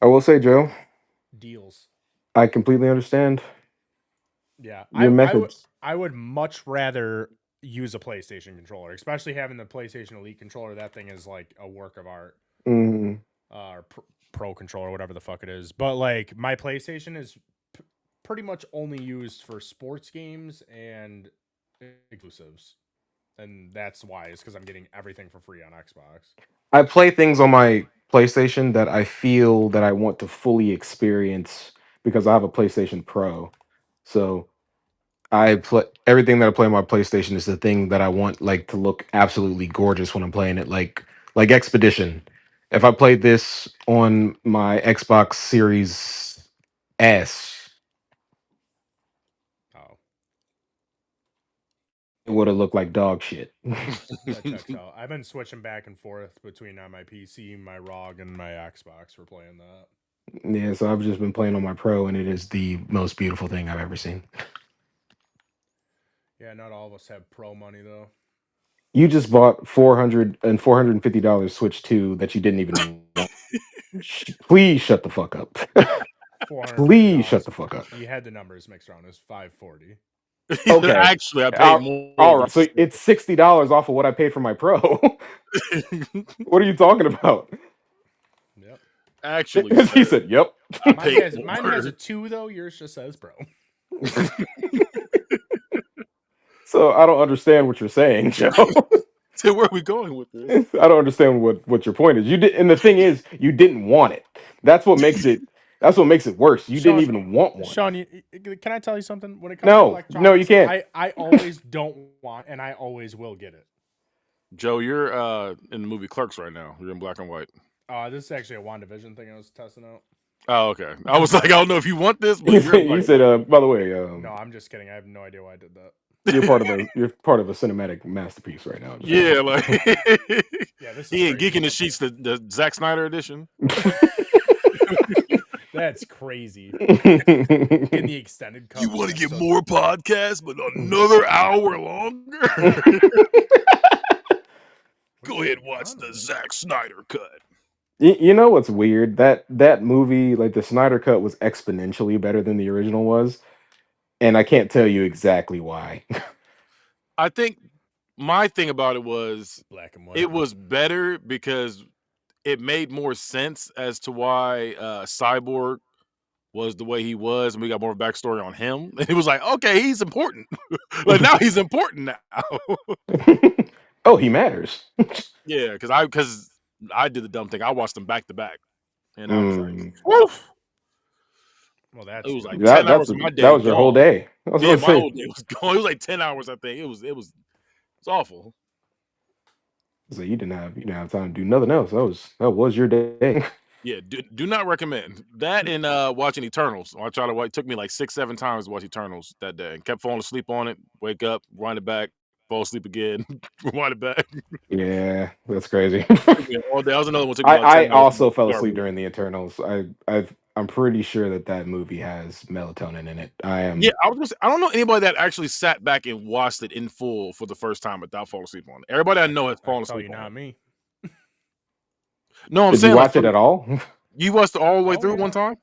I will say, Joe, Deals. I completely understand Yeah, your methods. I would much rather use a PlayStation controller, especially having the PlayStation Elite controller. That thing is like a work of art, Mm, or Pro controller, whatever the fuck it is. But like my PlayStation is pretty much only used for sports games and exclusives, and that's why is because I'm getting everything for free on Xbox. I play things on my PlayStation that I feel that I want to fully experience because I have a PlayStation Pro. So I play everything that I play on my PlayStation is the thing that I want like to look absolutely gorgeous when I'm playing it. Like Expedition. If I played this on my Xbox Series S, Oh, it would have looked like dog shit. that checks out. I've been switching back and forth between my PC, my ROG, and my Xbox for playing that. Yeah, so I've just been playing on my Pro, and it is the most beautiful thing I've ever seen. Yeah, not all of us have pro money though. You just bought $450 Switch 2 that you didn't even want. Please shut the fuck up. Four hundred fifty Please shut dollars. the fuck up. You had the numbers mixed around. It's 540. He said, Okay. actually, I paid more All than right. So it's $60 off of what I paid for my Pro. What are you talking about? Yep. Actually, He sir, said, "Yep." I Mine paid has mine has a more. 2 though. Yours just says pro. So I don't understand what you're saying, Joe. So where are we going with this? I don't understand what your point is. You did, and the thing is, you didn't want it. That's what makes it. That's what makes it worse. You didn't Sean, even want one. Sean, can I tell you something? When it comes to No, no, you electronics, can't. I always don't want, and I always will get it. Joe, you're in the movie Clerks right now. You're in black and white. This is actually a WandaVision thing I was testing out. Oh, okay. I was like, I don't know if you want this, but You you're in said, black you and said white. by the way, No, I'm just kidding. I have no idea why I did that. you're part of a cinematic masterpiece right now. Just Yeah, like Yeah, this is he ain't crazy. geeking the Okay, sheets, the Zack Snyder edition. that's crazy. In the extended cut You with the want to get episodes. more podcasts, but another hour longer? What Go is ahead going and watch on the over there? Zack Snyder cut. You know what's weird? That movie, like the Snyder Cut, was exponentially better than the original was, and I can't tell you exactly why. I think my thing about Black and white. it was better because it made more sense as to why Cyborg was the way he was, and we got more backstory on him. And it was like, okay, he's important. Like now he's important now. Oh, he matters. Yeah, because I did the dumb thing. I watched them back to back, and I was like, Mm. woof. Well, It that's was like dumb. 10 hours of my That day was your whole gone. day. I was Yeah, about to my say. whole day was gone. It was like 10 hours. I think it's awful. So you didn't have time to do nothing else. That was your day. Yeah, do not recommend that. And watching Eternals. I tried to watch. It took me like 6, 7 times to watch Eternals that day, and kept falling asleep on it. Wake up, wind it back, fall asleep again, rewind it back. Yeah, that's crazy. Took me all day. That was another one. Took me I about I 10 hours to also fell start asleep during moving. the Eternals. I'm pretty sure that movie has melatonin in it. I Yeah, am. I was gonna say, I don't know anybody that actually sat back and watched it in full for the first time without falling asleep on it. Everybody I know has I fallen tell asleep you, on not it. me. No, I'm Did you saying like watch it at all? you watched it all the way Oh through one yeah. time.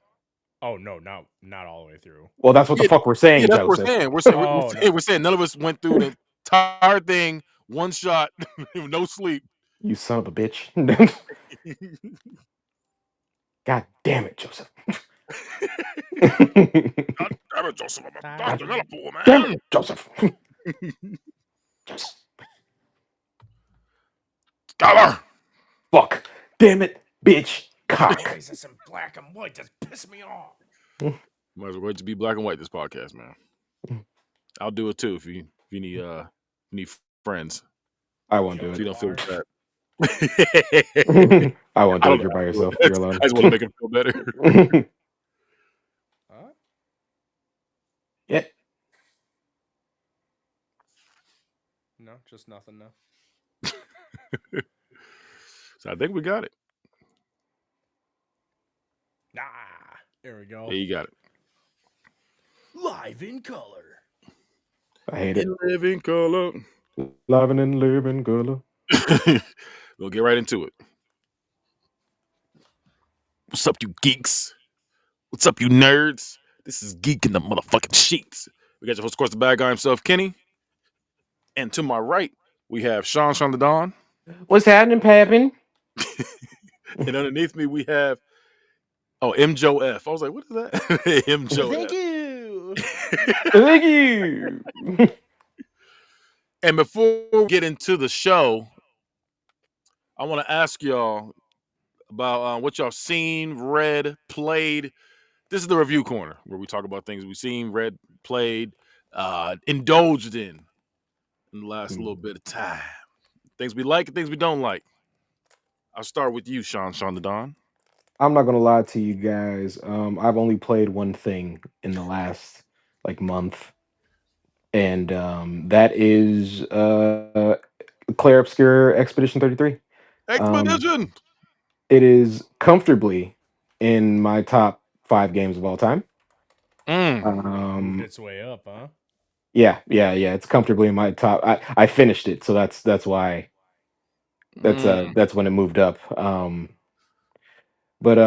Oh no, not all the way through. Well, that's what the Yeah, fuck we're yeah, saying, that's what we're Joseph. saying. We're Oh no. saying we're saying none of us went through the entire thing one shot, with no sleep. You son of a bitch. God damn it, Joseph. God damn it, Joseph! I'm a God Dr. Tired. Liverpool, damn it, man. Joseph. Joseph. Scholar. Fuck. Damn it, bitch. Cock. Why is this in black and white? Just piss me off. Might as well wait to be black and white this podcast, man. I'll do it too if you need friends. I won't Show do So me you the don't feel bars. bad. it. I won't I do don't it. know You're how by to do yourself. it. You're I alone. just want to make him feel better. Huh? Yeah. No, just nothing. No. So I think we got it. Ah, there we Yeah, go. you got it. Live in color. I hate it. In living color. Loving and living, girl. We'll get right into it. What's up, you geeks? What's up, you nerds? This is Geek in the motherfucking sheets. We got your host, of course, the bad guy himself, Kenny. And to my right, we have Sean the Don. What's happening, Pappin? And underneath me, we have, MJO F. I was like, what is that? MJO Thank you. F. Thank you. And before we get into the show, I want to ask y'all about what y'all seen, read, played. This is the review corner where we talk about things we've seen, read, played, indulged in the last little bit of time. Things we like and things we don't like. I'll start with you, Sean the Don. I'm not gonna lie to you guys. I've only played one thing in the last like month, and that is Claire Obscure Expedition 33. Um, Expedition. it is comfortably in my top 5 games of all time. Mm. Moved Um, its way up, huh? yeah. It's comfortably in my top. I finished it, so that's why Mm. that's when it moved up. But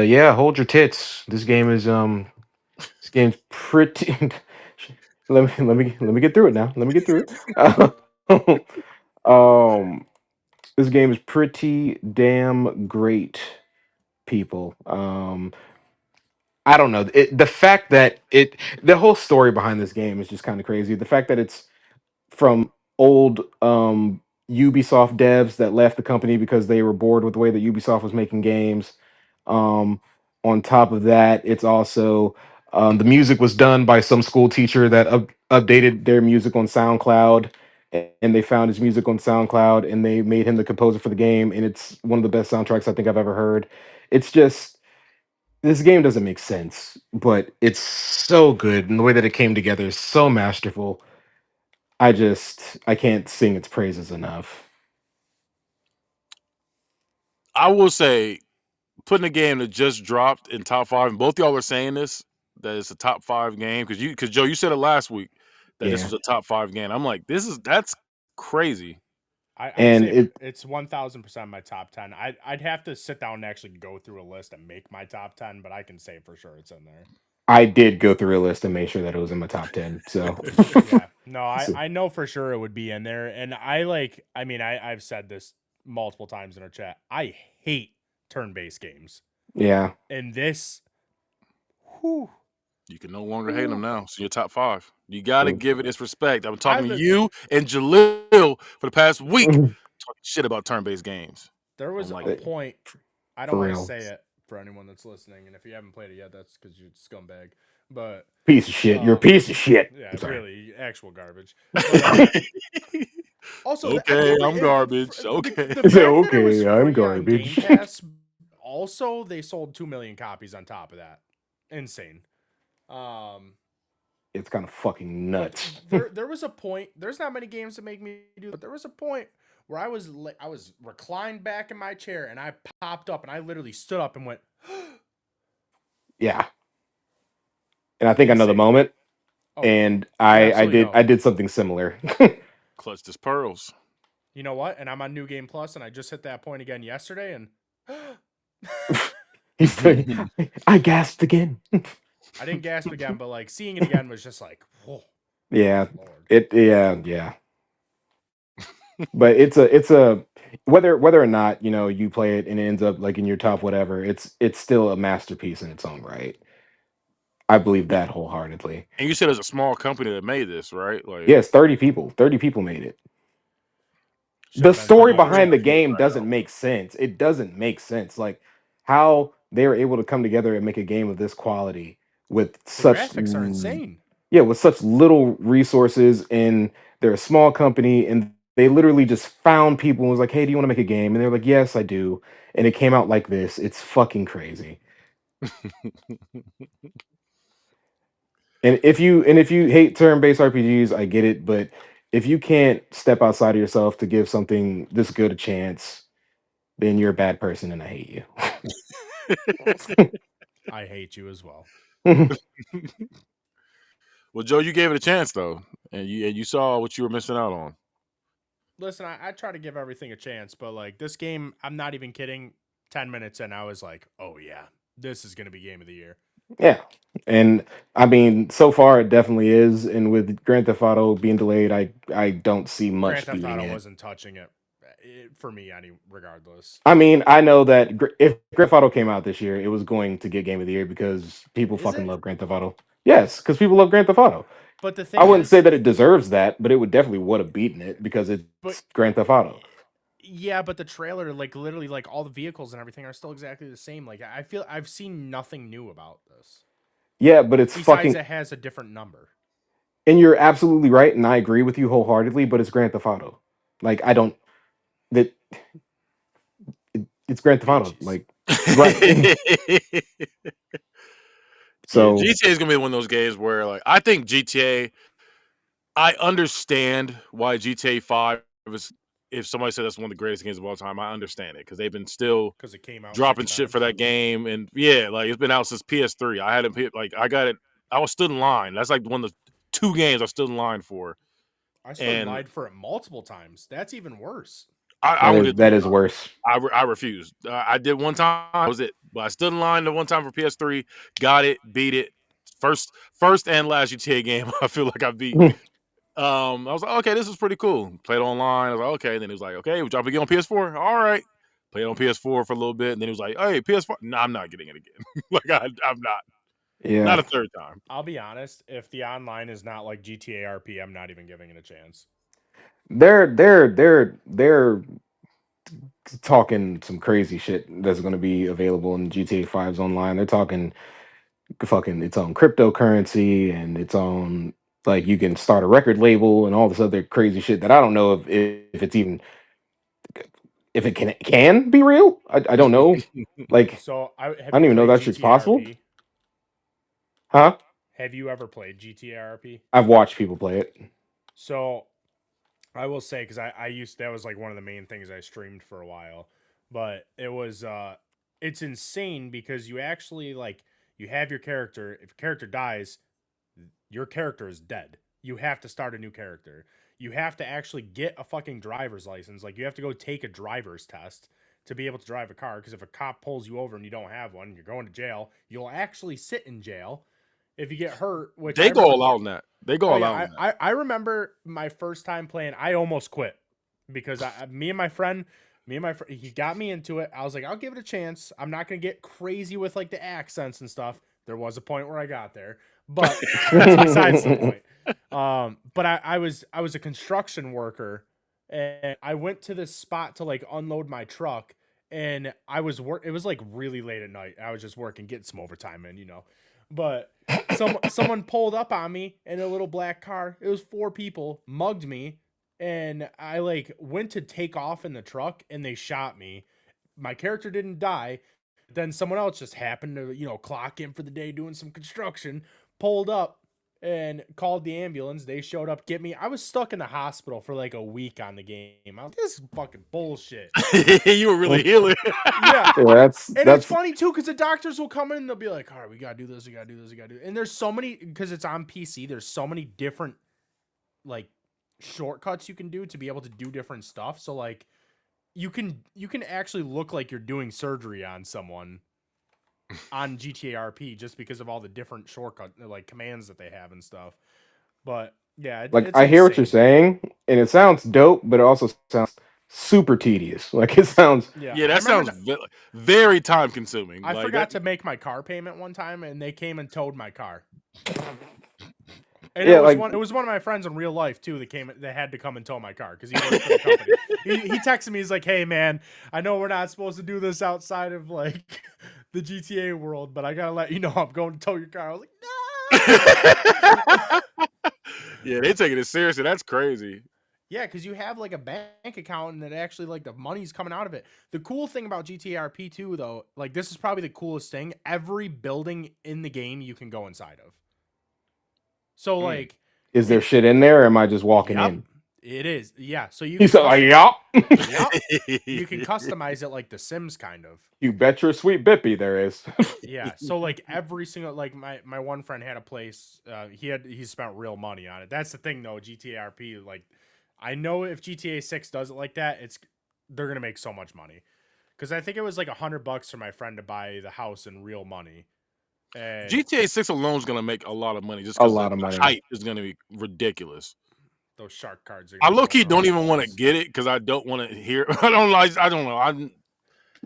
yeah, hold your tits. This game's pretty. Let me get through it now. Let me get through it. um, this game is pretty damn great, people. I don't know. The fact that the whole story behind this game is just kind of crazy. The fact that it's from old Ubisoft devs that left the company because they were bored with the way that Ubisoft was making games. Um, on top of that, it's also the music was done by some school teacher that updated their music on SoundCloud, and they found his music on SoundCloud, and they made him the composer for the game, and it's one of the best soundtracks I think I've ever heard. It's just this game doesn't make sense, but it's so good, and the way that it came together is so masterful. I can't sing its praises enough. I will say, putting a game that just dropped in top five, and both y'all are saying this, that it's a top five game because Joe, you said it last week that this Yeah, was a top five game. I'm like, that's crazy. I'd and say it it's 1000% my top 10. I'd have to sit down and actually go through a list and make my top 10, but I can say for sure it's in there. I did go through a list and make sure that it was in my top 10. So, Yeah, no, I so I know for sure it would be in there, and I mean, I've said this multiple times in our chat. I hate turn-based games, yeah, and this, whew, You can no longer hate them whew, now. It's in your top five. You got to give it its respect. I'm I talking to li- you and Jalil for the past week talking shit about turn-based games. there was I'm like, a point. I don't for want to real. say it for anyone that's listening, and if you haven't played it yet, that's because you're a scumbag. But Piece of shit. You're a um, piece of shit. yeah, I'm sorry. really, actual garbage. But also, I okay, can't I'm believe garbage. Okay. the So fact that it was okay, I'm free on Game garbage. Pass. Also, they sold 2 million copies on top of that. Insane. Um, It's kind of fucking but nuts. there was a point. There's not many games that make me do, but there was a point where I was reclined back in my chair and I popped up and I literally stood up and went Yeah, and I think I know the insane. moment, Oh, and you I absolutely did know. I did something similar. Clutched his pearls. You know what? And I'm on New Game Plus, and I just hit that point again yesterday, and He's I gasped again. I didn't gasp again, but like seeing it again was just like, oh Yeah, Lord. yeah. But it's a whether or not you play it and it ends up like in your top whatever, it's still a masterpiece in its own right. I believe Y- that wholeheartedly. And you said there's a small company that made this, right? Like, Yes, 30 people. 30 people made it. Should The have been story I'm 33. behind the looking at it game right now. doesn't make sense. It doesn't make sense. Like how they were able to come together and make a game of this quality with The such graphics are insane. yeah, with such little resources, and they're a small company, and they literally just found people and was like, "Hey, do you want to make a game?" And they're like, "Yes, I do." And it came out like this. It's fucking crazy. And if you hate turn-based RPGs, I get it, but if you can't step outside of yourself to give something this good a chance, then you're a bad person and I hate I hate you as well. you. Well, Joe, you gave it a chance though, and you saw what you were missing out on. Listen, I try to give everything a chance, but like this game, I'm not even kidding. 10 minutes in, I was like, oh yeah, this is gonna be game of the year. Yeah. And I mean, so far it definitely is. And with Grand Theft Auto being delayed, I don't see Grand much Theft beating Auto it. wasn't touching it, for me any regardless. I mean, I know that if Grand Theft Auto came out this year, it was going to get Game of the Year because people Is fucking it? love Grand Theft Auto. Yes, because people love Grand Theft Auto. But the I thing wouldn't say is, that it deserves that, but it would definitely would have beaten it because it's but Grand Theft Auto. yeah, but the trailer, like literally, like all the vehicles and everything are still exactly the same. Like I feel I've seen nothing new about this Yeah, but it's besides fucking. it has a different number. And you're absolutely right, and I agree with you wholeheartedly. But it's Grand Theft Auto. Like I don't that it's Grand Theft Auto. Bitches. Like right. Yeah, So GTA is gonna be one of those games where, like, I think GTA. I understand why GTA 5 is. If somebody said that's one of the greatest games of all time, I understand it because they've been still Because it came out dropping 6 shit for times. that game, and yeah, like it's been out since PS3. I had it like I got it. I was stood in line. That's like one of the 2 games I stood in line for, I stood in and line for it multiple times. That's even worse. I won't get that is worse. I refused. I did one time. That was it. But I stood in line the one time for PS3. Got it. Beat it. First and last GTA game. I feel like I beat. I was like, okay, this is pretty cool. Played online. I was like, okay. And then he was like, okay, we drop it again on PS4. All right. Played on PS4 for a little bit, and then he was like, hey, PS4. No, I'm not getting it again. Like I'm not Yeah, a third time. I'll be honest, if the online is not like GTA RP, I'm not even giving it a chance. they're talking some crazy shit that's going to be available in GTA 5's online. They're talking fucking its own cryptocurrency and its own like you can start a record label and all this other crazy shit that I don't know if it's even if it can be real. I don't know. Like So, I have don't you even know played that shit's GTA possible. RP? Huh? Have you ever played GTA RP? I've watched people play it. So, I will say because I used that was like one of the main things I streamed for a while, but it's insane because you actually like you have your character. If your character dies, your character is dead. You have to start a new character. You have to actually get a fucking driver's license. Like you have to go take a driver's test to be able to drive a car. Because if a cop pulls you over and you don't have one, you're going to jail. You'll actually sit in jail if you get hurt. Which I They go remember. all out in that. They go Oh all yeah, out in that. I remember my first time playing. I almost quit because me and my friend, he got me into it. I was like, I'll give it a chance. I'm not gonna get crazy with like the accents and stuff. There was a point where I got there, but that's besides the point. But I was a construction worker, and I went to this spot to like unload my truck, and I was work. It was like really late at night. I was just working, getting some overtime in, but someone pulled up on me in a little black car. It was 4 people, mugged me, and I like went to take off in the truck and they shot me. My character didn't die. Then someone else just happened to, clock in for the day doing some construction, pulled up and called the ambulance. They showed up, get me. I was stuck in the hospital for like a week on the game. I was like, this is fucking bullshit. You were really healing. Yeah. Yeah, that's And it's that's funny too, because the doctors will come in and they'll be like, all right, we gotta do this, we gotta do this, we gotta do. And there's so many because it's on PC, there's so many different like shortcuts you can do to be able to do different stuff. So like you can actually look like you're doing surgery on someone on GTA RP just because of all the different shortcut like commands that they have and stuff. But yeah, like it's I hear what you're insane. saying, and it sounds dope, but it also sounds super tedious. Like it sounds Yeah, Yeah, I that remember sounds very time consuming. I Like that. forgot to make my car payment one time and they came and towed my car. And it yeah, was like one of my friends in real life too that had to come and tow my car because he worked for the company. He texted me, he's like, "Hey man, I know we're not supposed to do this outside of like the GTA world, but I gotta let you know I'm going to tow your car." I was like, "No." Yeah, they taking it seriously. That's crazy. Yeah, because you have like a bank account and that actually like the money's coming out of it. The cool thing about GTA RP too, though, like this is probably the coolest thing. Every building in the game you can go inside of. So Mm. like is there if shit in there? Or am I just walking yep, in? it is. Yeah, so you He can said, "Yup." yep. You can customize it like The Sims kind of. You bet your sweet bippy there is. Yeah. So like every single like my one friend had a place. He spent real money on it. That's the thing though. GTA RP like I know if GTA 6 does it like that, they're gonna make so much money because I think it was like $100 for my friend to buy the house in real money. And GTA 6 alone is gonna make a lot of money just A because the lot of money. hype is gonna be ridiculous. those shark cards are I gonna be low key going off don't the even want to walls. get it because I don't want to hear. I don't like. I don't know.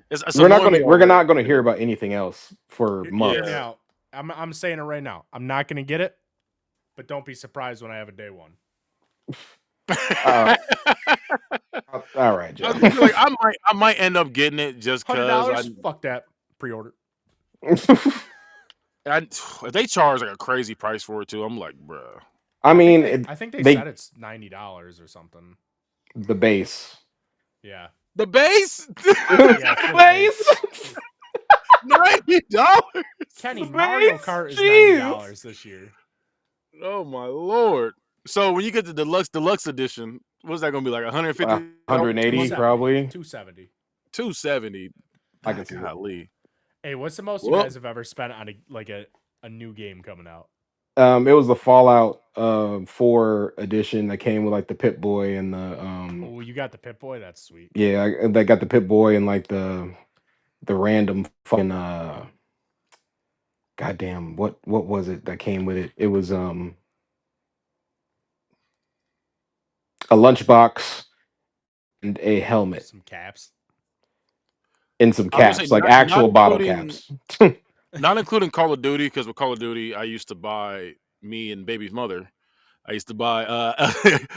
It's We're not annoying gonna me we're already. not gonna hear about anything else for Yeah. Hear me months. out. I'm saying it right now. I'm not gonna get it, but don't be surprised when I have a day one. Uh, all right, I Joe. was gonna be like, I might end up getting it just cause $100, fuck that. Pre-order. if they charge like a crazy price for it too, I'm like, bruh. I mean, I think they they said it's $90 or something. the base. Yeah. The base, Yeah, for the base. Base. $90. Kenny, The Mario base? Kart is Jeez. $90 this year. Oh my lord! So when you get the deluxe edition, what's that gonna be like? $150? 180 probably. 270. $270. I can see that. Golly. Hey, what's the most you Well, guys have ever spent on a new game coming out? It was the Fallout 4 edition that came with like the Pip Boy and the Oh, you got the Pip Boy? That's sweet. yeah, they got the Pip Boy and like the random fucking goddamn what was it that came with it? It was a lunchbox and a helmet Some caps. and some I was gonna caps, say like not actual bottle including caps. not including Call of Duty, because with Call of Duty, I used to buy me and baby's mother. I used to buy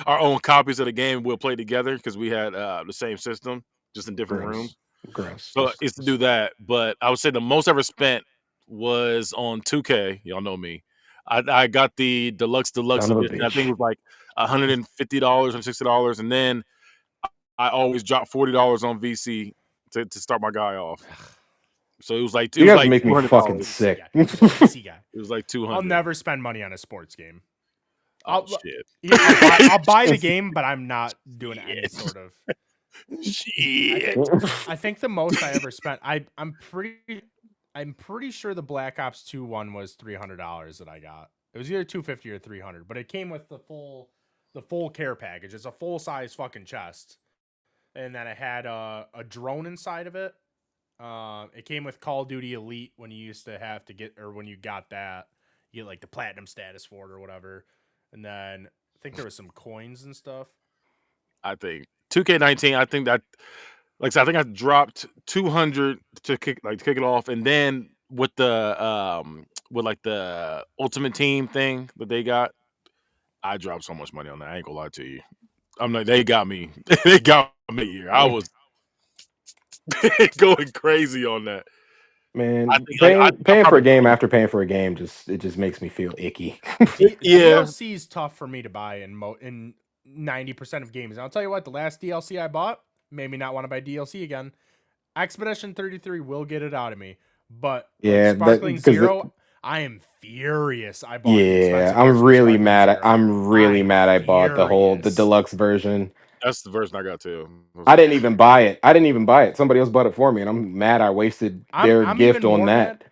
our own copies of the game. We'll play together because we had the same system, just in different Gross. rooms. Gross. So I used to do that. But I would say the most I ever spent was on 2K. Y'all know me. I got the deluxe Son of a edition. I think bitch. it was like $150 and $60, and then I always dropped $40 on VC to start my guy off. So it was like You guys make me two hundred fucking dollars. VC guy. sick. VC guy. It was like 200. I'll never spend money on a sports game. Oh shit! I'll buy the game, but I'm not doing any sort of. Shit. I think the most I ever spent. I'm pretty sure the Black Ops 2 one was $300 that I got. It was either 250 or 300, but it came with the full care package. It's a full size fucking chest, and then it had a drone inside of it. It came with Call of Duty Elite when you used to have to get, or when you got that, you get like the platinum status for it or whatever. And then I think there was some coins and stuff. I think 2K19. I think that, like I said, I think I dropped 200 to kick it off, and then with like the Ultimate Team thing that they got, I dropped so much money on that. I ain't gonna lie to you. I'm like, they got me. They got me here. I was going crazy on that. I Man, think I paying for a probably game after paying for a game just makes me feel icky. yeah. DLC is tough for me to buy in 90% of games. And I'll tell you what, the last DLC I bought made me not want to buy DLC again. Expedition 33 will get it out of me, but Yeah, Sparkling because Zero, I am furious. I bought the yeah, expensive version of Sparkling Zero. I'm really I'm mad I bought the furious. deluxe version. That's the version I got too. I didn't even buy it. Somebody else bought it for me, and I'm mad I wasted their I'm gift even on more that.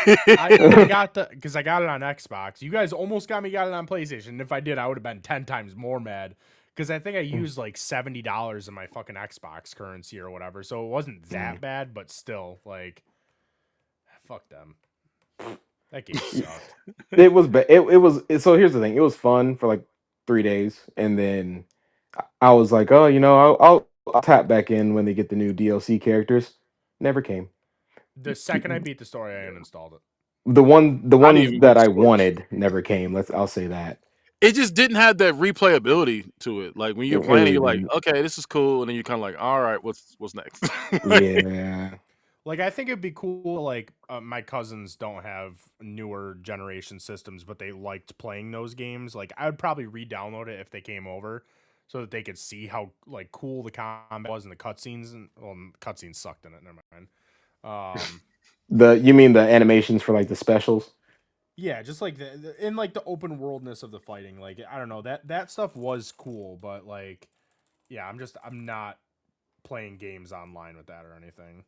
mad. I got because I got it on Xbox. You guys almost got it on PlayStation. And if I did, I would have been 10 times more mad. Because I think I used like $70 in my fucking Xbox currency or whatever. So it wasn't that bad, but still, like, fuck them. That game sucked. It was so here's the thing. It was fun for like 3 days, and then I was like, oh, I'll tap back in when they get the new DLC characters. Never came. The second I beat the story, I uninstalled it. The I didn't ones even beat that the I story. wanted never came. I'll say that. It just didn't have that replayability to it. Like when It you're playing it, really you're like, didn't. okay, this is cool, and then you're kind of like, all right, what's next? Yeah. Like, I think it'd be cool. Like, my cousins don't have newer generation systems, but they liked playing those games. Like, I would probably re-download it if they came over, so that they could see how like cool the combat was and the cutscenes. And well, cutscenes sucked in it. Never mind. You mean the animations for like the specials? Yeah, just like in like the open worldness of the fighting. Like, I don't know, that stuff was cool, but like, yeah, I'm not playing games online with that or anything.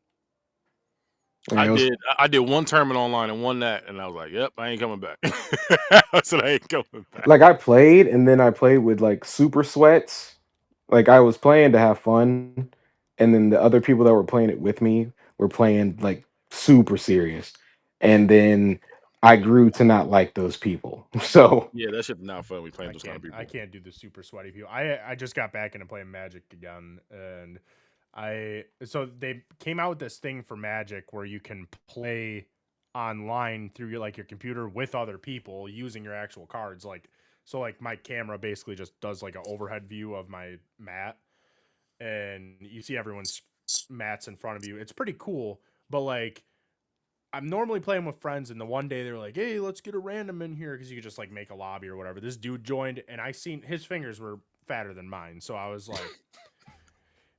Yeah, I did one tournament online and won that, and I was like, yep, I ain't coming back. I said I ain't coming back. like I played, and then I played with like super sweats. Like I was playing to have fun, and then the other people that were playing it with me were playing like super serious, and then I grew to not like those people. So Yeah, that shit not fun. We playing those kind of I people. can't do the super sweaty people. I just got back into playing Magic again, and so they came out with this thing for Magic where you can play online through your computer with other people using your actual cards. Like my camera basically just does like an overhead view of my mat, and you see everyone's mats in front of you. It's pretty cool, but like I'm normally playing with friends, and the one day they were like, "Hey, let's get a random in here," because you could just like make a lobby or whatever. This dude joined, and I seen his fingers were fatter than mine, so I was like,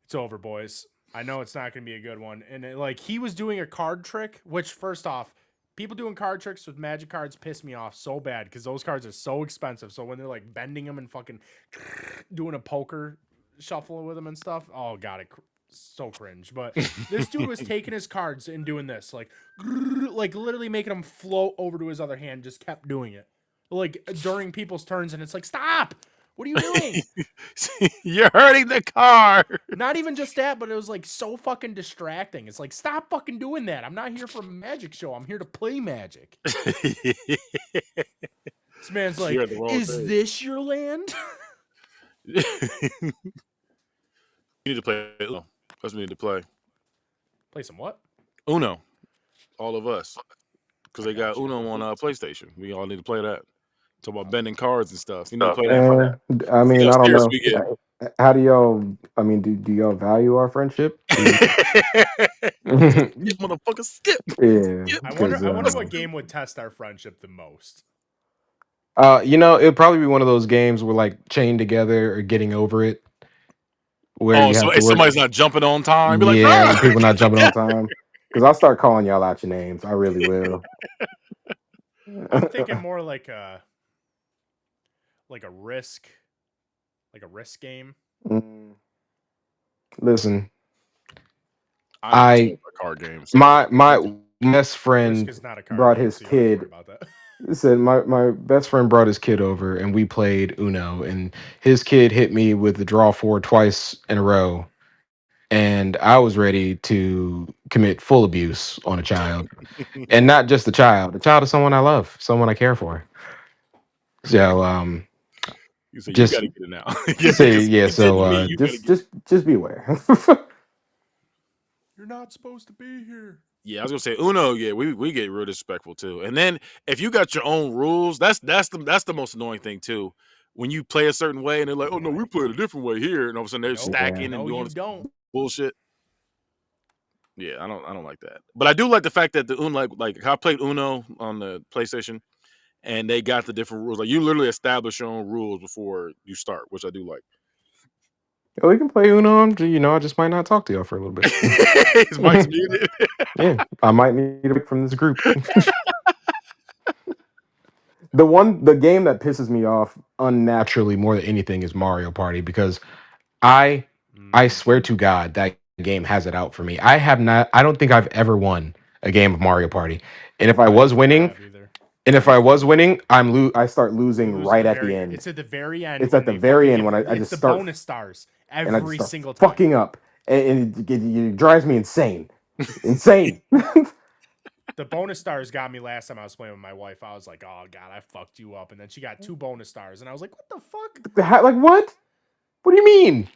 "It's over, boys. I know it's not gonna be a good one." And he was doing a card trick, which first off, people doing card tricks with Magic cards piss me off so bad because those cards are so expensive. So when they're like bending them and fucking doing a poker shuffle with them and stuff, oh god, so cringe. But this dude was taking his cards and doing this, like literally making them float over to his other hand. Just kept doing it, like during people's turns, and it's like, stop! What are you doing? You're hurting the car. Not even just that, but it was like so fucking distracting. It's like, stop fucking doing that. I'm not here for a magic show. I'm here to play Magic. This man's You're like, at the wrong is thing. this your land? You need to play Uno. That's what we need to play. Play some what? Uno. All of us. Because they got Got you. Uno on PlayStation. We all need to play that. Talk about bending cards and stuff. You need to play that. I See mean, how I don't serious know. we get. How do y'all? I mean, do y'all value our friendship? Yeah, Skip, motherfucker, skip. Skip. because I wonder what game would test our friendship the most. it'd probably be one of those games where like Chained Together or Getting Over It, where Oh, you so have to if work. somebody's not jumping on time, be like, Yeah, bro. when people not jumping on time. Because I'll start calling y'all out your names. I really will. I'm thinking more like a risk, like a risk game. Mm, Listen, I ain't I playing my card games. my best Risk friend is not a card brought game, his so you don't have to worry kid. about that. Said my best friend brought his kid over and we played Uno, and his kid hit me with the draw four twice in a row, and I was ready to commit full abuse on a child, and not just a child of someone I love, someone I care for. So You say you got just to get it now. Yeah, say because yeah. you did So to me. You got to get. just be aware. You're not supposed to be here. Yeah, I was gonna say Uno. Yeah, we get real disrespectful too. And then if you got your own rules, that's the most annoying thing too. When you play a certain way and they're like, oh no, we play it a different way here, and all of a sudden they're Nope. Yeah. stacking and No, doing you this don't. bullshit. Yeah, I don't like that. But I do like the fact that the Uno like I played Uno on the PlayStation and they got the different rules. Like you literally establish your own rules before you start, which I do like. We can play Uno. I just might not talk to y'all for a little bit. His mic's muted. Yeah, I might need a break from this group. The game that pisses me off unnaturally more than anything is Mario Party, because I I swear to God that game has it out for me. I don't think I've ever won a game of Mario Party. And if I I don't was think I winning, have either. I start You losing lose at right the at the very. end. It's at the very end It's when at the they fucking very end give. when I It's just the start bonus stars and I just every start single time. fucking up, and it drives me insane. Insane. The bonus stars got me last time I was playing with my wife. I was like, oh god, I fucked you up, and then she got 2 bonus stars, and I was like, what the fuck? Like what? What do you mean?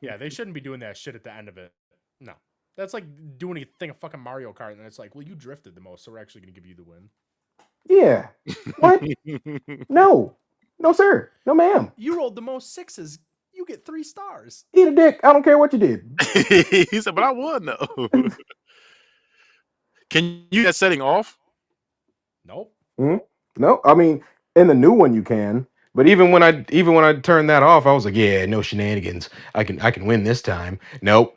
Yeah, they shouldn't be doing that shit at the end of it. No, that's like doing a thing of fucking Mario Kart, and it's like, well, you drifted the most, so we're actually gonna give you the win. Yeah. What? No. No, sir. No, ma'am. You rolled the most sixes. You get 3 stars. Eat a dick. I don't care what you did. He said, but I won though. Can you that setting off? Nope. No, I mean, in the new one you can, but even when I turned that off, I was like, yeah, no shenanigans. I can win this time. Nope,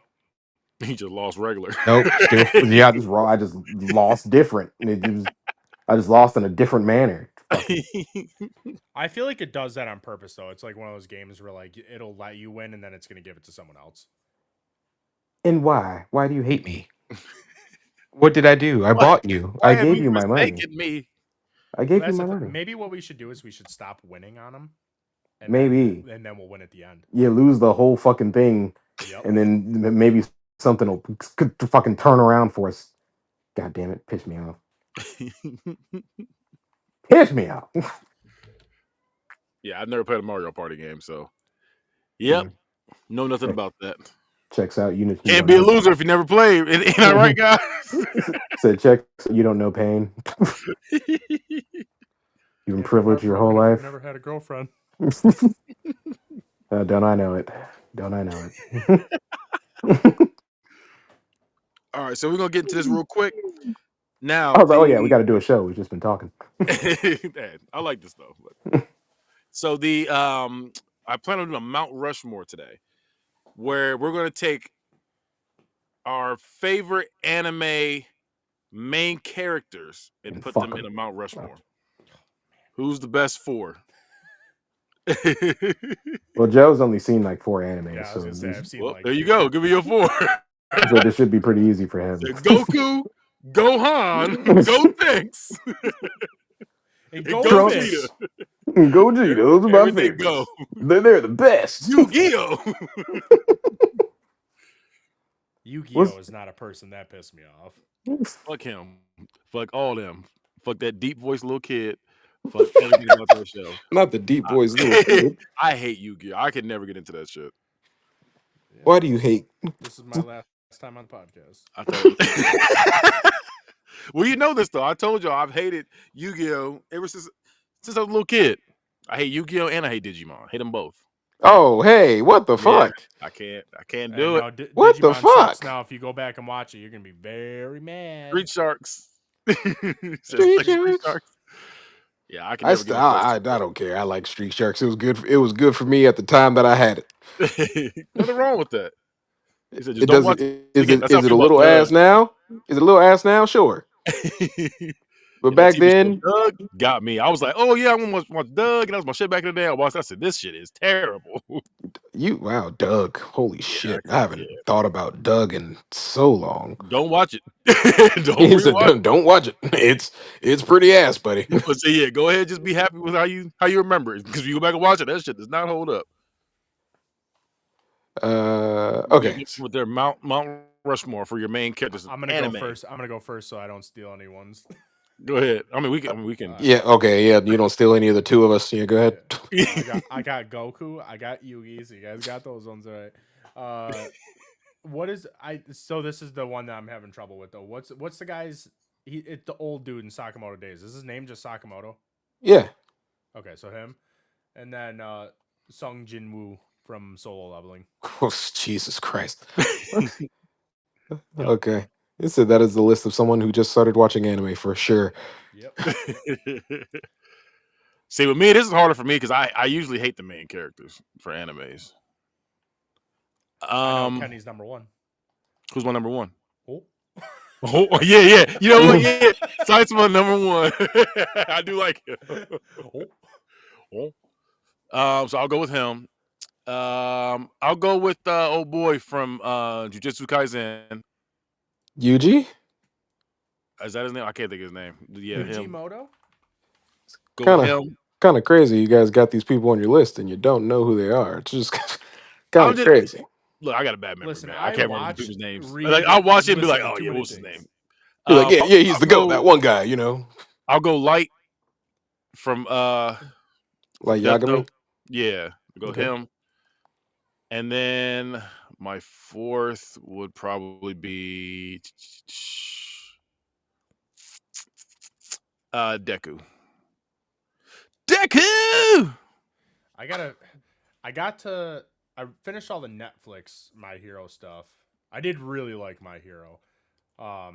He just lost regular. nope. Still, yeah, I just raw. I just lost different. I just lost in a different manner. Fucking I feel like it does that on purpose, though. It's like one of those games where like it'll let you win, and then it's gonna give it to someone else. and why? Why do you hate me? What did I do? I Why? bought you. I Why have gave you you my money. forsaken me? I Well, gave you my money. maybe what we should do is we should stop winning on them, and Maybe then we'll win at the end. you lose the whole fucking thing, Yep. and then maybe something will fucking turn around for us. God damn it, piss me off. Piss me off. Yeah, I've never played a Mario Party game, so yep, know nothing about that. Checks out. You Can't be a loser if you never played. Ain't that right, guys? Said checks. You don't know pain. You've been privileged your whole life. Never had a girlfriend. Don't I know it? Don't I know it? All right, so we're gonna get into this real quick. Now, I was like, oh yeah, we got to do a show. We've just been talking. I like this though. So I plan on doing a Mount Rushmore today, where we're gonna take our favorite anime main characters and put them in a Mount Rushmore. Who's the best 4? Well, Joe's only seen like 4 animes, Yeah, I was gonna say I've seen like there you 2. go. Give me your 4. So this should be pretty easy for him. Goku, Gohan, Gotenks, and Gogeta. Gogeta, those are my Everything favorites. go. They're the best. Yu-Gi-Oh! Yu-Gi-Oh is not a person that pissed me off. Fuck him. Fuck all them. Fuck that deep voiced little kid. Fuck everything about that show. Not the deep voice little kid. I hate Yu-Gi-Oh! I could never get into that shit. Yeah. Why do you hate? This is my last time on the podcast. I thought. Well, you know this though. I told y'all I've hated Yu-Gi-Oh! Ever since I was a little kid. I hate Yu-Gi-Oh! And I hate Digimon. I hate them both. Oh, hey, what the fuck? I can't do it. What Digimon the sucks fuck? now. If you go back and watch it, you're gonna be very mad. Street Sharks. Street Sharks. Yeah, I can never get into I don't care. I like Street Sharks. It was good. It was good for me at the time that I had it. Nothing wrong with that. He said, just it. don't Does watch it? it. Is it? That's how I Is it a feel little about ass now? Is it a little ass now? Sure. But back TV show then, Doug got me. I was like, oh yeah, I want to watch Doug, and that was my shit back in the day. I watched. I said, this shit is terrible. wow, Doug. Holy shit! I haven't thought about Doug in so long. Don't watch it. Don't watch it. It's pretty ass, buddy. But so yeah, go ahead. Just be happy with how you remember it. Because if you go back and watch it, that shit does not hold up. Okay. With their Mount Rushmore for your main characters. I'm gonna go first. I'm gonna go first so I don't steal anyone's. Go ahead. I mean, we can. Yeah. Okay. Yeah. You don't steal any of the 2 of us. Yeah. Go ahead. I got Goku. I got Yugi. So you guys got those ones right. What is So this is the one that I'm having trouble with though. What's the guy's? It's the old dude in Sakamoto Days. Is his name just Sakamoto? Yeah. Okay, so him, and then Sung Jin Woo from Solo Leveling. Oh, Jesus Christ. Okay. It said that is the list of someone who just started watching anime for sure. Yep. See, with me, this is harder for me because I usually hate the main characters for animes. I know Kenny's number 1. Who's my number 1? Oh. Oh yeah. You know what? Yeah, Saitama number 1. I do like him. So I'll go with him. I'll go with old boy from Jujutsu Kaisen. Yuji? Is that his name? I can't think of his name. Yeah, him. Moto? Go with him. Kind of crazy. You guys got these people on your list and you don't know who they are. It's just kind of crazy. Look, I got a bad memory, man. I can't remember people's names. Like, I'll watch it and be like, oh yeah, what's his name? You're like, yeah, he's the GOAT, that one guy, you know. I'll go Light from like Yagami? Yeah, go him. And then my 4th would probably be Deku. I finished all the Netflix My Hero stuff. I did really like My Hero. But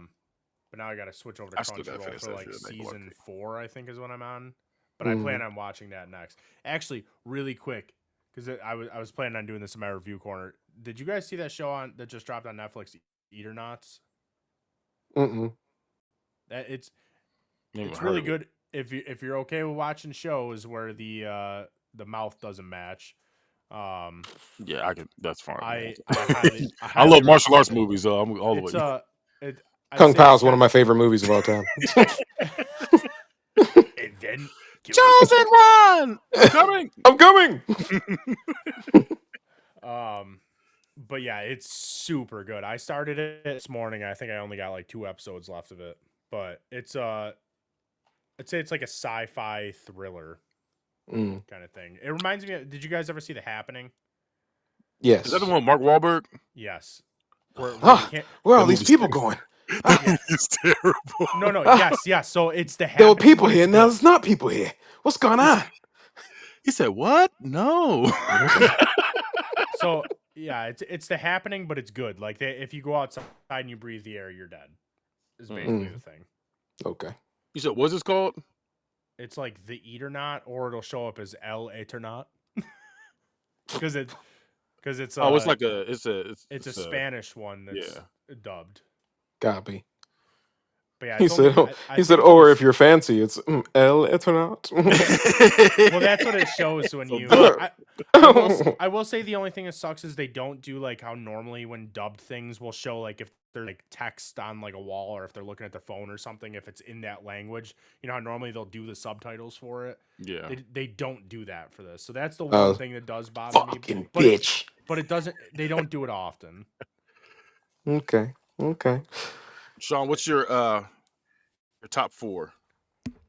now I gotta switch over to Crunchyroll for like season 4, I think is what I'm on. But I plan on watching that next. Actually, really quick, because I was planning on doing this in my review corner. Did you guys see that show that just dropped on Netflix, Eternauts? It's really good if you're okay with watching shows where the mouth doesn't match. Yeah, I can. That's fine. I love martial arts movies, so I'm all the way. Kung Pao is one of my favorite movies of all time. And then Chosen One, I'm coming. I'm coming. But yeah, it's super good. I started it this morning. I think I only got like 2 episodes left of it. But it's I'd say it's like a sci-fi thriller Mm. kind of thing. It reminds me of, did you guys ever see The Happening? Is that the Yes. one with Mark Wahlberg? Yes. Where the Ah, can't where are That all these movie's people going? that Ah, yeah. movie's terrible. No, ah, yes, yes. So it's The there were Happening, people but here. it's Now good. there's not people here. What's going He, s- on? he said, "What? No." So yeah, it's The Happening, but it's good. Like if you go outside and you breathe the air, you're dead. Is basically the Mm, thing. okay. You said, "What's this called?" It's like The Eternaut, or it'll show up as El Eternaut, because it's Oh, it's a like it's it's a it's a Spanish one that's yeah. dubbed. Copy. But yeah, He it's only said. I He said, think it's only or if you're fancy, it's El Eternaut. well, that's what it shows when So you. duh. I will say the only thing that sucks is they don't do like how normally when dubbed things will show like if they're like text on like a wall or if they're looking at their phone or something if it's in that language. You know how normally they'll do the subtitles for it. Yeah. They don't do that for this, so that's the one Oh, thing that does bother me. fucking But bitch. it doesn't. They don't do it often. Okay. Okay. Sean, what's your top four?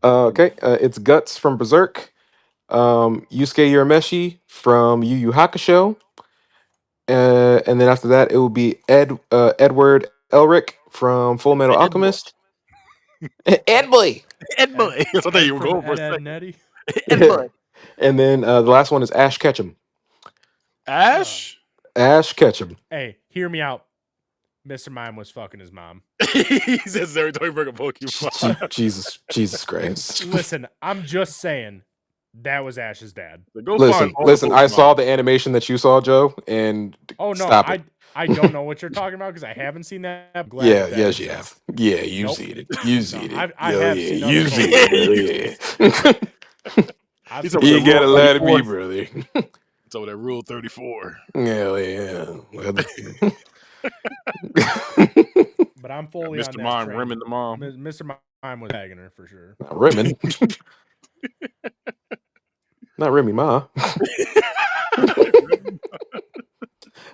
Okay. It's Guts from Berserk. Yusuke Urameshi from Yu Yu Hakusho. And then after that, it will be Edward Elric from Full Metal Ed Boy. Alchemist. Ed boy. Ed Ed Boy. I thought Ed you were from going for a Ed second. Nettie. Ed Boy. And then the last one is Ash Ketchum. Ash. Ash Ketchum. Hey, hear me out. Mr. Mime was fucking his mom. He says every time you bring a Pokemon. Jesus Christ. Listen, I'm just saying that was Ash's dad. Go find Listen, all the listen. I saw Pokemon. the animation that you saw, Joe, and Oh no, stop it. I don't know what you're talking about because I haven't seen that. I'm glad Yeah, that that yes, you have. exists. Yeah, you've Nope. seen it. You've No, seen it. I Oh have yeah, seen other you've seen it, Pokemon. brother. Yeah. I've He's seen over there You other Rule gotta let it be, 34. 34s. brother. It's over there Rule 34. Hell yeah. Well, But I'm Got fully on Mr. that Mime train. rimming the mom. Mr. Mime was tagging her for sure. not Remy. Not Remy Ma.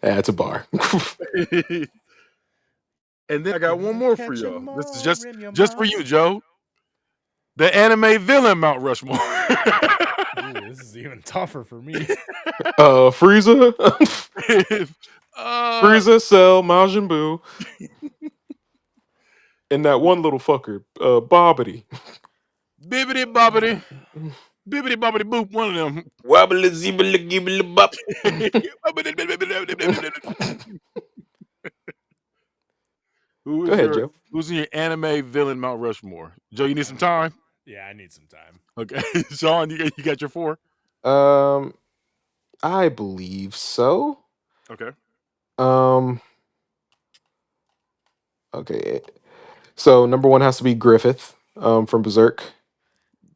That's a bar. And then I got one Gonna more for catch 'em y'all. This is all, rim your just for ma. you, Joe. The anime villain Mount Rushmore. Ooh, this is even tougher for me. Frieza. uh, Frieza, Cell, Majin Buu, and that one little fucker, Bobbity. bibbity bobbity, bibbity bobbity boop. One of them. Wobbly zibbly gibbly bop. Who Go is ahead, your Joe. Who's in your anime villain Mount Rushmore? Joe, you need some time. Yeah, I need some time. Okay, Sean, you got your four. Um, I believe so. Okay, Um, okay. So number one has to be Griffith, from Berserk.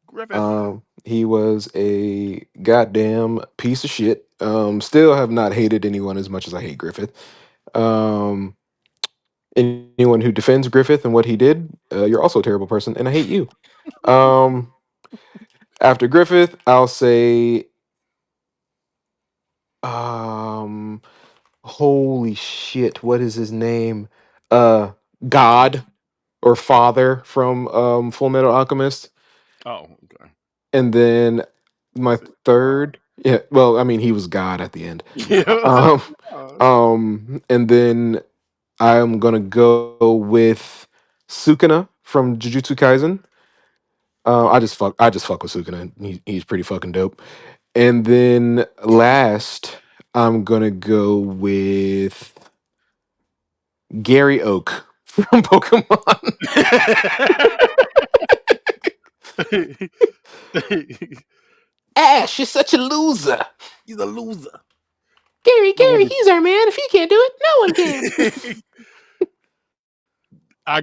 Griffith. He was a goddamn piece of shit. Still have not hated anyone as much as I hate Griffith. Um, anyone who defends Griffith and what he did, you're also a terrible person, and I hate you. Um, after Griffith, I'll say, um, holy shit, what is his name? Uh, God or Father from Full Metal Alchemist. Oh, okay. And then You my said God. third, yeah, well, I mean, he was God at the end. Yeah. Um, God. and then I'm gonna go with Sukuna from Jujutsu Kaisen. Okay. I just fuck with Sukuna. He's pretty fucking dope. And then last, I'm gonna go with Gary Oak from Pokemon. Ash is such a loser. He's a loser. Gary, he's our man. If he can't do it, no one can. I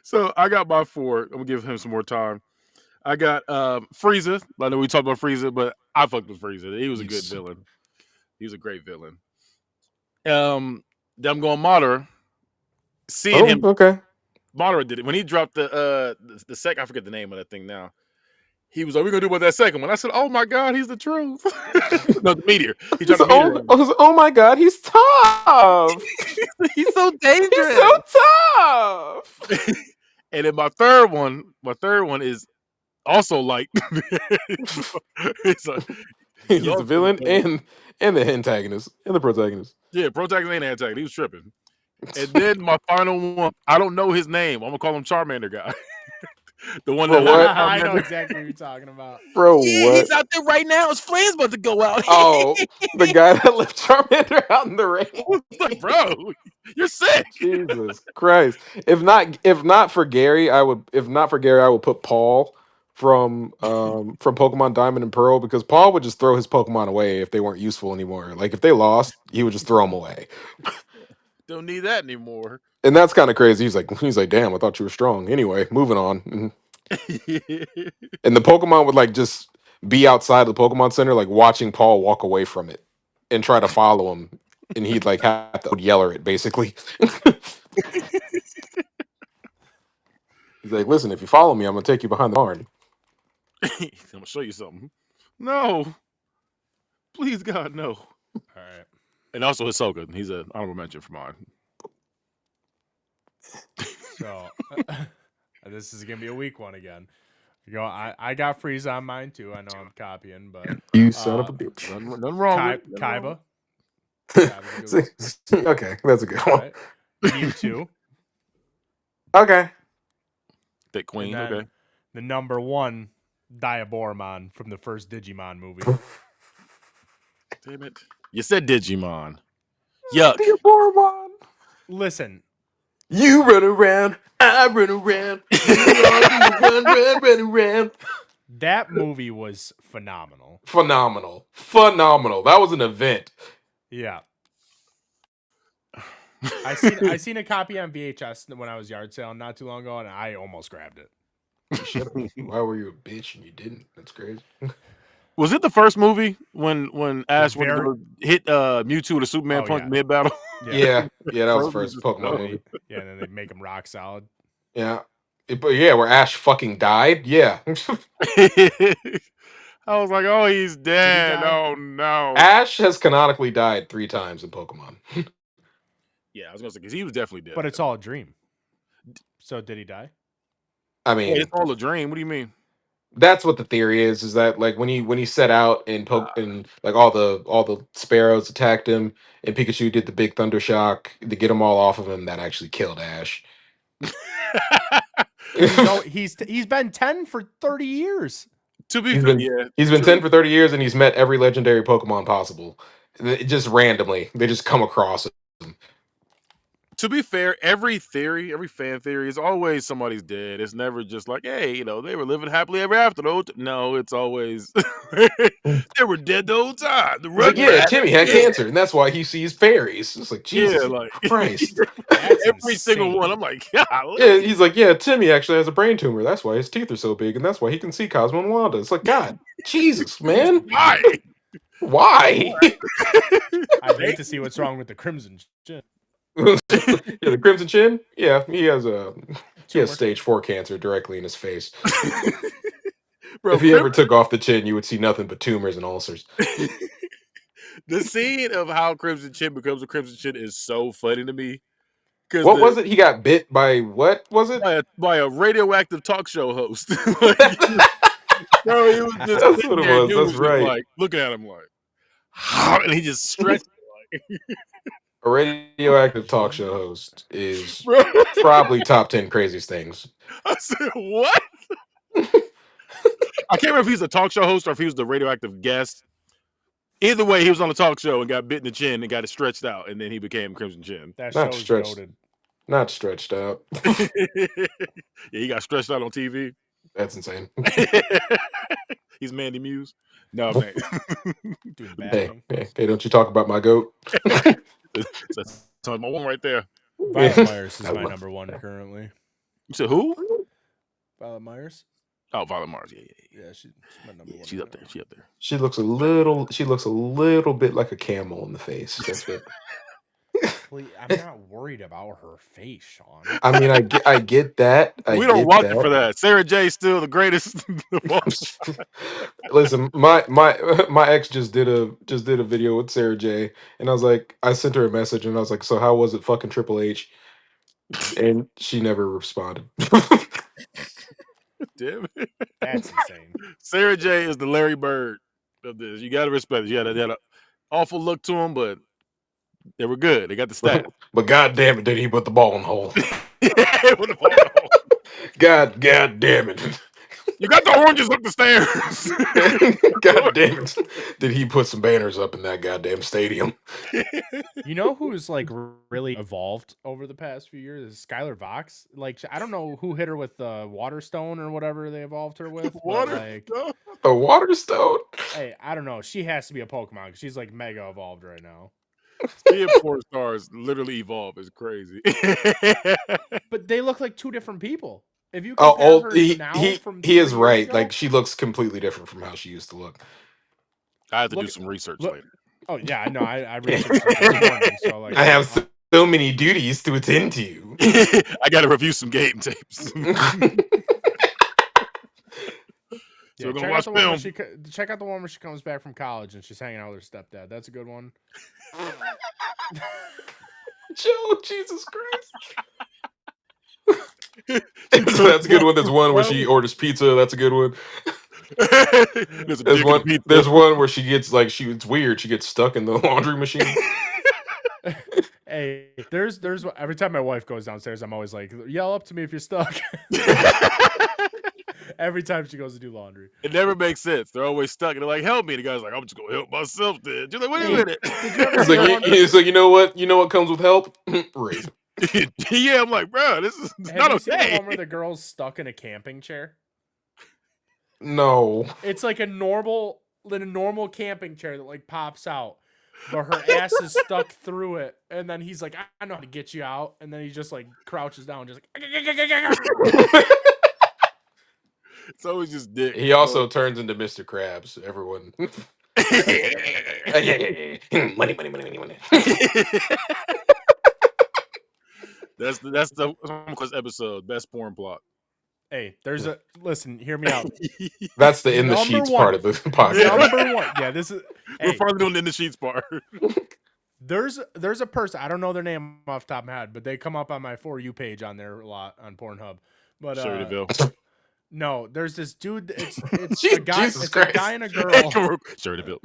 so I got my four. I'm gonna give him some more time. I got Frieza. I know we talked about Frieza, but I fucked with Frieza. He was a good Yes. villain. He was a great villain. Then I'm going Madara. Seeing Oh, him, okay. Madara did it when he dropped the sec. I forget the name of that thing now. He was like, "We're gonna do about that second one." I said, "Oh my god, he's the truth." No, the meteor. He He's dropped the meteor. oh my god, he's tough. He's so He's dangerous. so tough. And then my third one is also like it's a, He's the also villain and the antagonist and the protagonist. yeah, protagonist and antagonist. He was tripping. And then my final one, I don't know his name. I'm gonna call him Charmander guy. The one Bro, that what? left I know Charmander. exactly what you're talking about. Bro, Yeah, what? he's out there right now. His flame's about to go out. Oh, the guy that left Charmander out in the rain. I was like, bro, you're sick. Jesus Christ! If not for Gary, I would. If not for Gary, I would put Paul from Pokemon Diamond and Pearl, because Paul would just throw his Pokemon away if they weren't useful anymore. Like if they lost, he would just throw them away. Don't need that anymore. And that's kind of crazy. He's like, damn, I thought you were strong. Anyway, moving on. And the Pokemon would like just be outside the Pokemon Center, like watching Paul walk away from it and try to follow him, and he'd like have to yell at it basically. He's like, listen, if you follow me, I'm gonna take you behind the barn. I'm gonna show you something. No, please, God, no. All right. And also Hisoka. He's an honorable mention for mine. So this is gonna be a weak one again. I got Frieza on mine too. I know I'm copying, but You son of a bitch. Nothing wrong with it. Kaiba. Okay, that's a good one. Right. Mewtwo. Okay. Thick Queen. And then Okay. the number one Diaboromon from the first Digimon movie. Damn it. You said Digimon. Yuck. Diaboromon. Listen, You run around, I run around, run around. that movie was phenomenal. Phenomenal. That was an event. Yeah. I seen a copy on VHS when I was yard selling not too long ago, and I almost grabbed it. You should have. Why were you a bitch and you didn't? That's crazy. Was it the first movie when Ash went to very- go hit Mewtwo with a Superman Oh, punch yeah. mid battle? Yeah, that was the first Frozen. Pokemon movie. Yeah, and then they make him rock solid. Yeah. But yeah, where Ash fucking died. Yeah. I was like, oh, he's dead. die? Oh no. Ash has canonically died 3 times in Pokemon. Yeah, I was gonna say because he was definitely dead. But it's all a dream. So did he die? I mean, it's all a dream. What do you mean? that's what the theory is that like when he set out and and like all the sparrows attacked him and Pikachu did the big thunder shock to get them all off of him, that actually killed Ash. He's been 10 for 30 years. To be He's fair, been yeah, he's been true. 10 for 30 years and he's met every legendary Pokemon possible. Just randomly. They just come across it. To be fair, every fan theory is always somebody's dead. It's never just like, hey, they were living happily ever after. No, it's always they were dead the whole time. The He's like, yeah, Timmy had cancer, and that's why he sees fairies. It's like, Jesus Christ. Every single one. I'm like, golly. Yeah, he's like, yeah, Timmy actually has a brain tumor. That's why his teeth are so big, and that's why he can see Cosmo and Wanda. It's like, God, Jesus, man. Why? I'd hate to see what's wrong with the Crimson Chin. Yeah, the Crimson Chin? Yeah, he has stage 4 cancer directly in his face. Bro, if he ever took off the chin, you would see nothing but tumors and ulcers. The scene of how Crimson Chin becomes a Crimson Chin is so funny to me. What was it? He got bit by what was it? By a radioactive talk show host. Bro, he was just that's what it was. That's right. Like, look at him like, and he just stretched it like. A radioactive talk show host is probably top 10 craziest things. I said, what? I can't remember if he's a talk show host or if he was the radioactive guest. Either way, he was on a talk show and got bit in the chin and got it stretched out, and then he became Crimson Chin. That Not show's stretched. goated. Not stretched out. Yeah, he got stretched out on TV. That's insane. He's Mandy Muse. No, man. Hey, don't you talk about my goat? That's my one right there. Violet Myers is my number one currently. You said who? Violet Myers. Oh, Violet Myers. Yeah, she's my number one. She's up there. She's up there. She looks a little bit like a camel in the face. That's what. Please, I'm not worried about her face, Sean. I mean, I get that. I We don't get watch it that. for that. Sarah J is still the greatest of all. Listen, my ex just did a video with Sarah J, and I sent her a message, and I was like, so how was it fucking Triple H? And she never responded. Damn it. That's insane. Sarah J is the Larry Bird of this. You gotta respect it. You had an awful look to him, but they were good. They got the stats. But god damn it, did he put the ball in the hole? With the ball in the hole. God damn it. You got the oranges up the stairs. God damn it. Did he put some banners up in that goddamn stadium? You know who's like really evolved over the past few years is Skylar Vox. Like I don't know who hit her with the water stone or whatever they evolved her with, Water. but like, No. The water stone? hey, I don't know. She has to be a Pokemon because she's like mega evolved right now. Seeing porn stars literally evolve is crazy. But they look like two different people. If you Oh, compare her now from he 3 is years right. ago, Like she looks completely different from how she used to look. I have to do Look- some research look- later. oh yeah, I know. I researched it this morning, so like I have so many duties to attend to. I got to review some game tapes. So we're gonna watch film. Check out the one where she comes back from college and she's hanging out with her stepdad. That's a good one. Joe, Jesus Christ. That's a good one. There's one where she orders pizza. That's a good one. There's There's one where she gets it's weird. She gets stuck in the laundry machine. Hey, there's every time my wife goes downstairs, I'm always like, yell up to me if you're stuck. Every time she goes to do laundry. It never makes sense. They're always stuck. And they're like, help me. The guy's like, I'm just going to help myself then. You're like, wait a minute. Did you ever It's see like, one? it's like, you know what comes with help? Rape. Yeah, I'm like, bro, this is Have not you seen the okay. one where the girl's stuck in a camping chair? No. It's like a normal camping chair that like pops out, but her ass is stuck through it. And then he's like, I know how to get you out. And then he just like crouches down, just like. It's always just dick. He also turns into Mr. Krabs. Everyone. Money. That's the episode. Best porn plot. Hey, listen, hear me out. That's the in the Number sheets one. part of the podcast. Number one. Yeah, this is. We're Hey, finally doing the in the sheets part. there's a person, I don't know their name off the top of my head, but they come up on my For You page on there a lot on Pornhub. But Show you the bill. no, there's this dude. It's Jesus a guy. It's Christ. a guy and a girl. Show you the bill.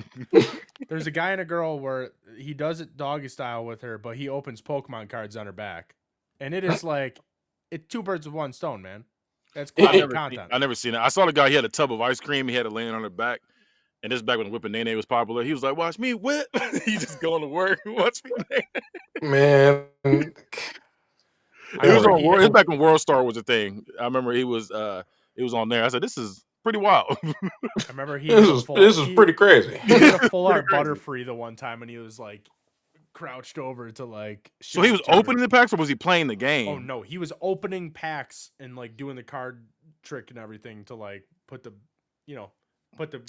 There's a guy and a girl where he does it doggy style with her, but he opens Pokemon cards on her back, and it is like it's two birds with one stone, man. That's quality content. I never seen it. I saw the guy. He had a tub of ice cream. He had it laying on his back. And this is back when whipping Nene was popular. He was like, "Watch me whip." He just going to work. Watch me. Man. It was back when World Star was a thing. I remember it was on there. I said, "This is pretty wild." I remember This is pretty crazy. He did a full art Butterfree the one time, and he was like crouched over to like. So he was opening the packs, or was he playing the game? Oh no, he was opening packs and like doing the card trick and everything to like put the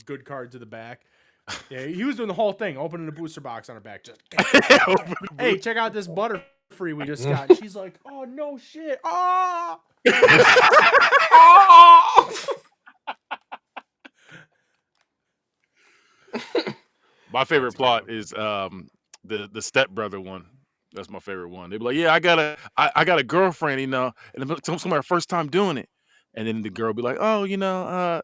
good card to the back. Yeah, he was doing the whole thing, opening the booster box on her back. Just hey, check out this Butterfree we just got. And she's like, oh no shit, oh. My favorite plot is the stepbrother one. That's my favorite one. They be like, "Yeah, I got a girlfriend, and it's my first time doing it." And then the girl be like, "Oh, you gotta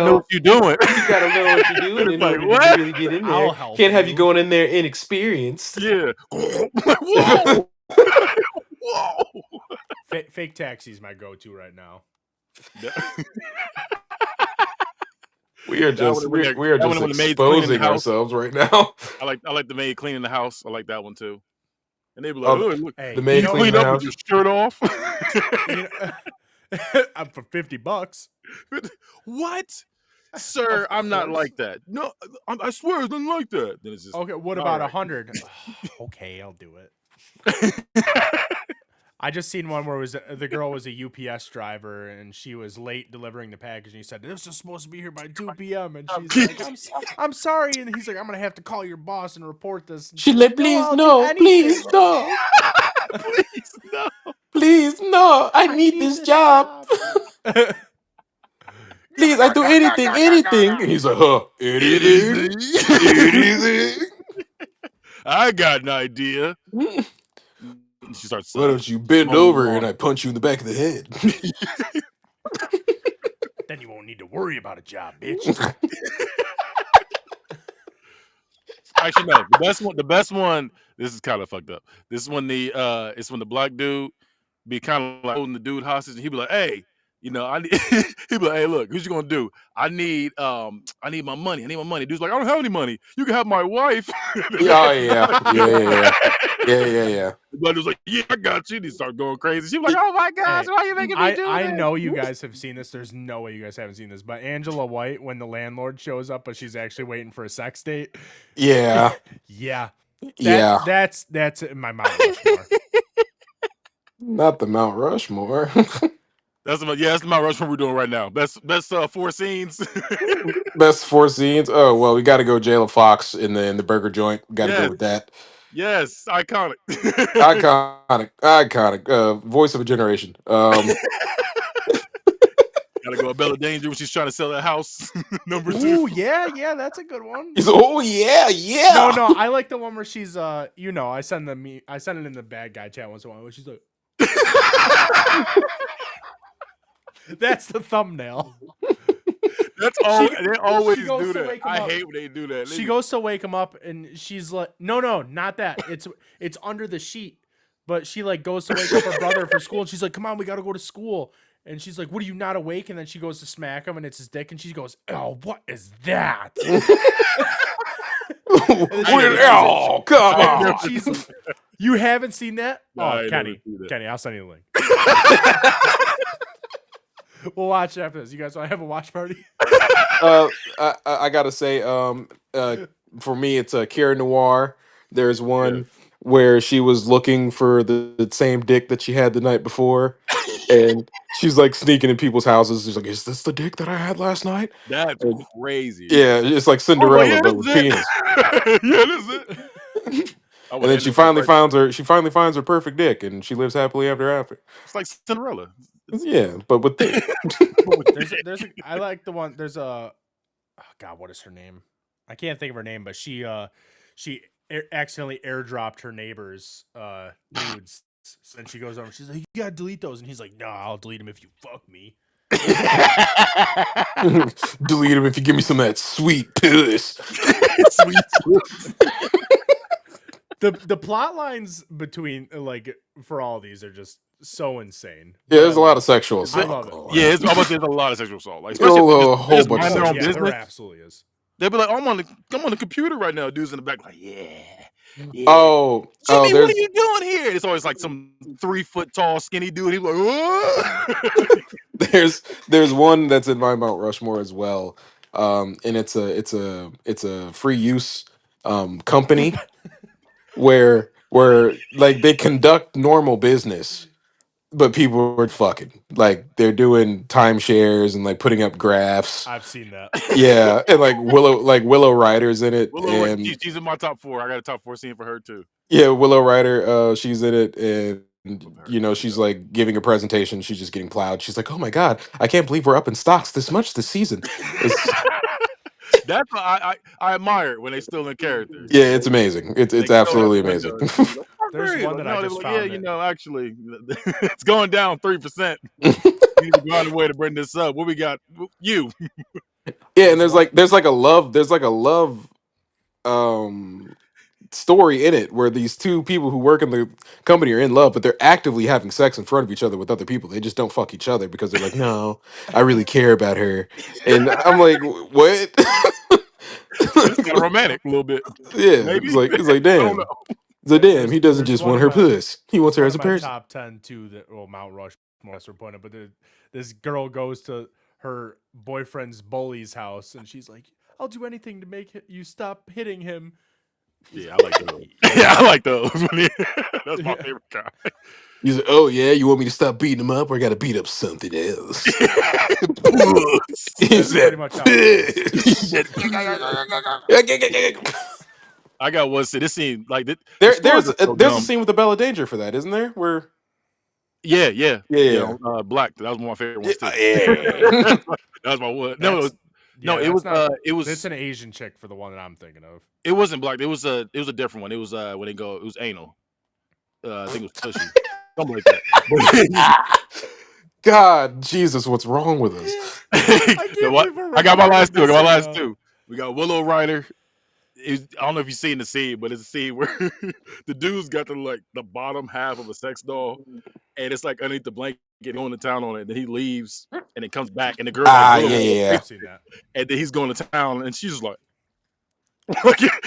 know what you're doing. You gotta know what you're doing in order to really get in there. I'll help Can't have you. you going in there inexperienced." Yeah. Whoa. Whoa. Fake taxi is my go-to right now. We are just exposing ourselves right now. I like the maid cleaning the house. I like that one too. And they be like, look, hey, the maid cleaning the house with your shirt off. I'm for $50. What? Sir, I'm not like that. No, I swear it's not like that. Then it's just okay. What about 100? Okay, I'll do it. I just seen one where it was the girl was a UPS driver and she was late delivering the package. And he said, "This is supposed to be here by 2 p.m." And she's like, I'm sorry." And he's like, "I'm gonna have to call your boss and report this." And She's she's like, like, "No, please I'll do no, please anything. no, Please no. please no. I I need need this this job. job." Please, I do anything, anything. And he's like, huh, anything, Anything. anything. I got an idea. Why She starts don't you bend mowing the over and lawn. I punch you in the back of the head? Then you won't need to worry about a job, bitch. Actually, no. The best one. This is kind of fucked up. This is when it's when the black dude be kind of like holding the dude hostage, and he be like, "Hey, I need." He be like, "Hey, look, who's you gonna do? I need my money. I need my money." Dude's like, "I don't have any money. You can have my wife." Oh yeah, yeah. The black dude's like, "Yeah, I got you." And he start going crazy. She was like, "Oh my gosh, Hey, why are you making me do I this?" know you guys have seen this. There's no way you guys haven't seen this. But Angela White, when the landlord shows up, but she's actually waiting for a sex date. Yeah, Yeah, yeah. that's in my Mount Rushmore. Not the Mount Rushmore. That's the Mount Rushmore we're doing right now. Best 4 scenes. Best 4 scenes. Oh well, we got to go Jayla Fox in the burger joint. Got to go Yes, with that. yes, iconic. Iconic, iconic. Voice of a generation. Gotta go Bella Danger when she's trying to sell that house. Number two. Ooh, yeah, that's a good one. He's oh yeah, No, yeah. I like the one where she's I send it in the bad guy chat once in a while where she's like, that's the thumbnail. That's all. They always she goes do to that. wake him I up. hate when they do that. She goes to wake him up and she's like, no, not that. It's under the sheet. But she like goes to wake up her brother for school and she's like, "Come on, we gotta go to school." And she's like, "What, are you not awake?" And then she goes to smack him and it's his dick and she goes, "Oh, what is that?" Oh, come I And then on. she's you haven't seen that? Oh, I never Kenny, see that. Kenny, I'll send you the link. We'll watch it after this. You guys want to have a watch party? I gotta say, for me, it's a Kira Noir. There's Yes. one where she was looking for the same dick that she had the night before, and she's like sneaking in people's houses. She's like, "Is this the dick that I had last night?" That's And, crazy. yeah, it's like I was like, Cinderella yeah, but this with is penis. it. Yeah, this is it. I And would then end up right there. she finally finds her perfect dick, and she lives happily ever after. It's like Cinderella. It's Yeah, but with dick. I like the one. There's a oh God, what is her name? I can't think of her name, but she accidentally airdropped her neighbor's nudes. And she goes over. She's like, "You gotta delete those," and he's like, "No, I'll delete them if you fuck me." Delete him if you give me some of that sweet piss. sweet. The plot lines between like for all these are just so insane. Yeah, But I there's a lot love of it. sexual I assault love it. going Yeah, on. it's almost there's a lot of sexual assault. Like, A, especially if a they whole just bunch of mind their Oh own sexual yeah, there business. absolutely is. They'll be like, I'm on the computer right now. Dude's in the back, like, yeah. Oh, Jimmy, what are there's you doing here? It's always like some 3 foot tall, skinny dude. He's like, "Whoa." there's one that's in my Mount Rushmore as well. And it's a free use company where like they conduct normal business, but people are fucking. Like they're doing timeshares and like putting up graphs. I've seen that. Yeah, and like Willow Ryder's in it, Willow, and she's in my top 4. I got a top 4 scene for her too. yeah, Willow Ryder, she's in it, and With her, she's she's dope. like giving a presentation. She's just getting plowed. She's like, "Oh my god, I can't believe we're up in stocks this much this season." It's That's what I admire it when they still in character. yeah, it's amazing. They It's can throw it out absolutely the amazing. window and just be like, "Oh, There's great." one Like, that I no, they're just like, yeah, found that actually, it's going down 3%. We need to find a way to bring this up. What we got? You. Yeah, and there's one there's like a love um story in it where these two people who work in the company are in love, but they're actively having sex in front of each other with other people. They just don't fuck each other because they're like, "No, I really care about her," and I'm like, "What?" It's kind of romantic a little bit. Yeah, Maybe. it's like I don't damn. know. It's like damn, there's he doesn't there's just one want of her my puss. He wants there's her one as of a my person. top 10 too that Mount Rushmore we're putting it, but this girl goes to her boyfriend's bully's house and she's like, "I'll do anything to make you stop hitting him." Yeah, I like those. Yeah, I like those. That's my Yeah. favorite kind. He's like, oh yeah, you want me to stop beating him up, or I got to beat up something else? He That's pretty said, much how it goes. I got one. This scene, like the stories there's are so there's a dumb. scene with the Bella Danger for that, isn't there? Where Yeah, yeah, Black. That was one of my favorite yeah, ones too. yeah. That was my one. That's No, yeah. That's not. it That's was an Asian chick for the one that I'm thinking of. it wasn't Black. It was a different one. It was when they go. It was anal. I think it was Tushy, something like that. God, Jesus, what's wrong with us? I can't What? believe we're I got my recording last two. I this got my right last now. two. We got Willow Ryder. I don't know if you've seen the scene, but it's a scene where the dude's got the bottom half of a sex doll, and it's like underneath the blanket, going to town on it. And then he leaves, and it comes back, and the girl like Ah, Willow, yeah, Yes, yeah, yeah. I've seen that. and then he's going to town, and she's just like,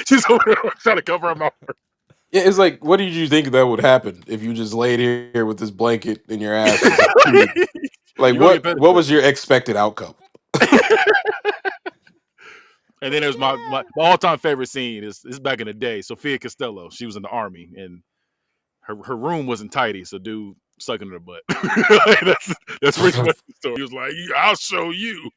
she's over there trying to cover her mouth. Yeah, it's like, what did you think that would happen if you just laid here with this blanket in your ass? Just cheated? Like, You're gonna get what penetrated. was your expected outcome? And then there's my all-time favorite scene is back in the day. Sophia Costello, she was in the army, and her room wasn't tidy, so dude sucking her butt. That's pretty much the story. He was like, "I'll show you."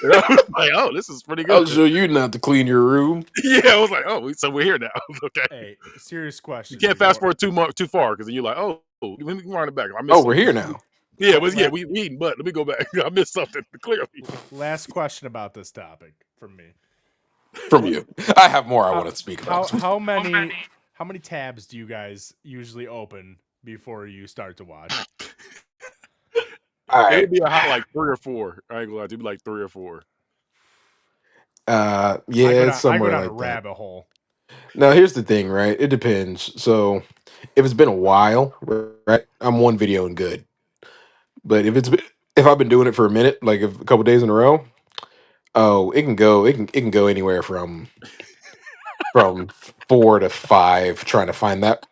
And I was like, "Oh, this is pretty I'll good." show you not to clean your room. Yeah, I was like, "Oh, so we're here now." Okay, Hey, serious you question. can't fast forward too far because then you're like, "Oh, let me run it back. I missed Oh, we're something." here now. Yeah, but yeah, we eating butt. Let me go back. I missed something clearly. Last question about this topic from me. From you. I have more I How want to speak how about. how many how many tabs do you guys usually open before you start to watch? All It right. would be a hot like 3 or 4. I ain't gonna lie, it'd be like 3 or 4. Yeah, it's I go somewhere down a like that. rabbit hole. Now, here's the thing, right? It depends. So, if it's been a while, right, I'm one video and good. But if I've been doing it for a minute, like a couple days in a row, oh, it can go anywhere from 4 to 5, trying to find that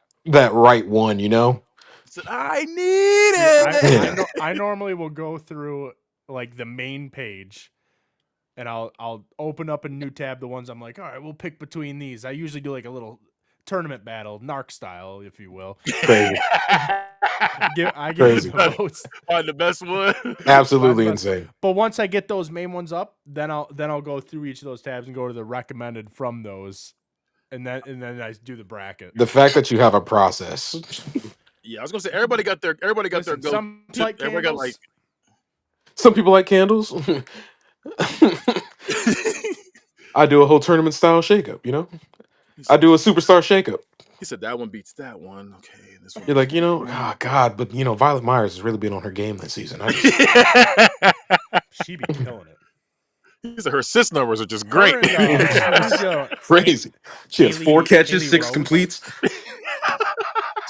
right one, you know? Said I See, need it. Yeah. I normally will go through like the main page and I'll open up a new tab, the ones I'm like, all right, we'll pick between these. I usually do like a little tournament battle, narc style, if you will. Crazy. I give Crazy. votes. Find the best one. Find Absolutely the best. insane. But once I get those main ones up, then I'll go through each of those tabs and go to the recommended from those, and then I do the bracket. The fact that you have a process. Yeah, I was gonna say everybody got their Listen, go. some like Everybody got like. candles. Some people like candles. I do a whole tournament style shakeup, you know? I do a superstar shakeup. He said that one beats that one. Okay, this one. You're like, oh God, but Violet Myers has really been on her game this season. She be killing it. He said her assist numbers are just Her great. and who's Crazy. She has 4 catches, Haley 6 Rose. completes.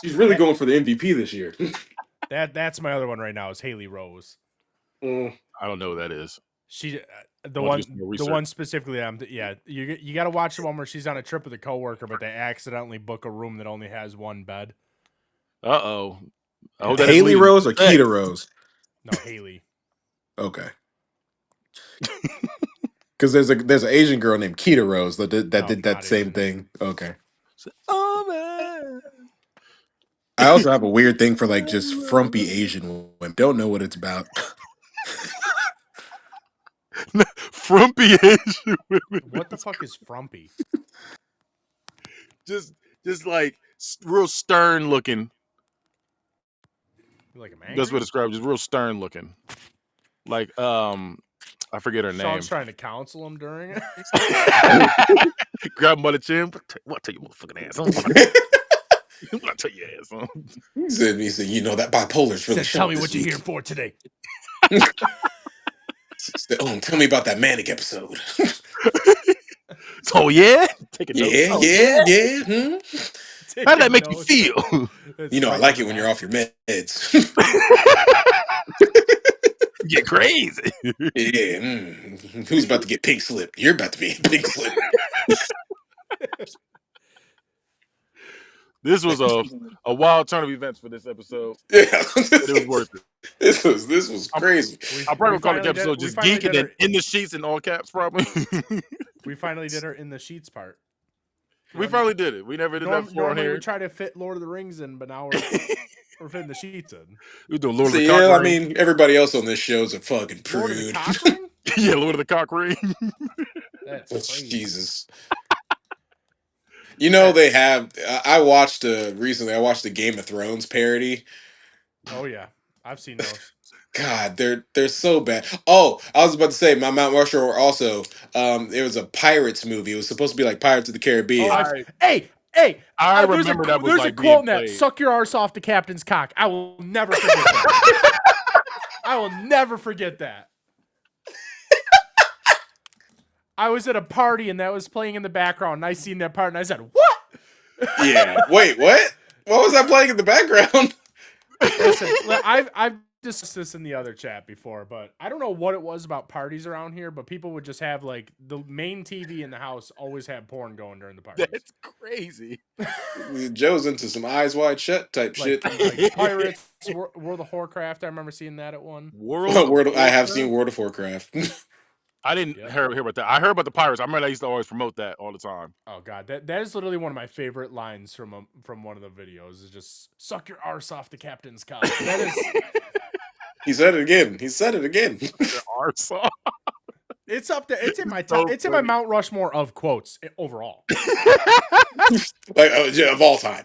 She's really going for the MVP this year. That's my other one right now is Haley Rose. I don't know who that is. She I'll have to do some more the research. one specifically. You got to watch the one where she's on a trip with a coworker, but they accidentally book a room that only has one bed. Uh-oh. Haley Rose or Keita Rose? No, Haley. Okay. Because there's an Asian girl named Keita Rose that did No, that not same Asian. thing. Okay. Oh man. I also have a weird thing for like just frumpy Asian women. Don't know what it's about. Frumpy Asian women. What the fuck is frumpy? Just like real stern looking. You like him angry? That's what it describes. Just real stern looking. Like I forget her name. Sean's trying to counsel him during it. Grab him by the chin. What? Tell you motherfucking ass. What? Tell your ass. Huh? He said, that bipolar's really Tell showing me this what you're week. here for today. Tell me about that manic episode. Oh yeah, take a note. Yeah. How did that make you feel? I like it when you're off your meds. Get crazy. Yeah. Who's about to get pink slip? You're about to be pink slip. This was a wild turn of events for this episode. Yeah, But it was worth it. This was crazy. I'll probably call the episode just geeking and in the sheets in all caps, probably. We finally did her in the sheets part. We finally did it. We never did that before on Normally we here. try to fit Lord of the Rings in, but now we're fitting the sheets in. We doing Lord of So the Cock yeah, I Ring. mean, everybody else on this show's a fucking Lord of the prude. Cock Ring? Yeah, Lord of the Cock Ring. That's crazy. Jesus. You know they have. I watched recently. I watched the Game of Thrones parody. Oh yeah, I've seen those. God, they're so bad. Oh, I was about to say my Mount Rushmore also. It was a pirates movie. It was supposed to be like Pirates of the Oh, Caribbean. hey. I remember that was there's a like quote being in that. played. Suck your arse off the captain's cock. I will never forget that. I will never forget that. I was at a party and that was playing in the background, and I seen that part, and I said, "What?" Yeah. Wait, what? What was that playing in the background? Listen, I've discussed this in the other chat before, but I don't know what it was about parties around here, but people would just have like the main TV in the house always had porn going during the parties. That's crazy. Joe's into some eyes wide shut type shit. like Pirates, World of Warcraft. I remember seeing that at one. World of I have Warcraft? seen World of Warcraft. I didn't Yep. hear about that. I heard about the Pirates. I remember they used to always promote that all the time. Oh god, that is literally one of my favorite lines from one of the videos. Is just suck your arse off the captain's cock. That is, He said it again. He said it again. There are some. it's up there. It's in my So top. It's in my funny. Mount Rushmore of quotes overall. Like yeah, of all time.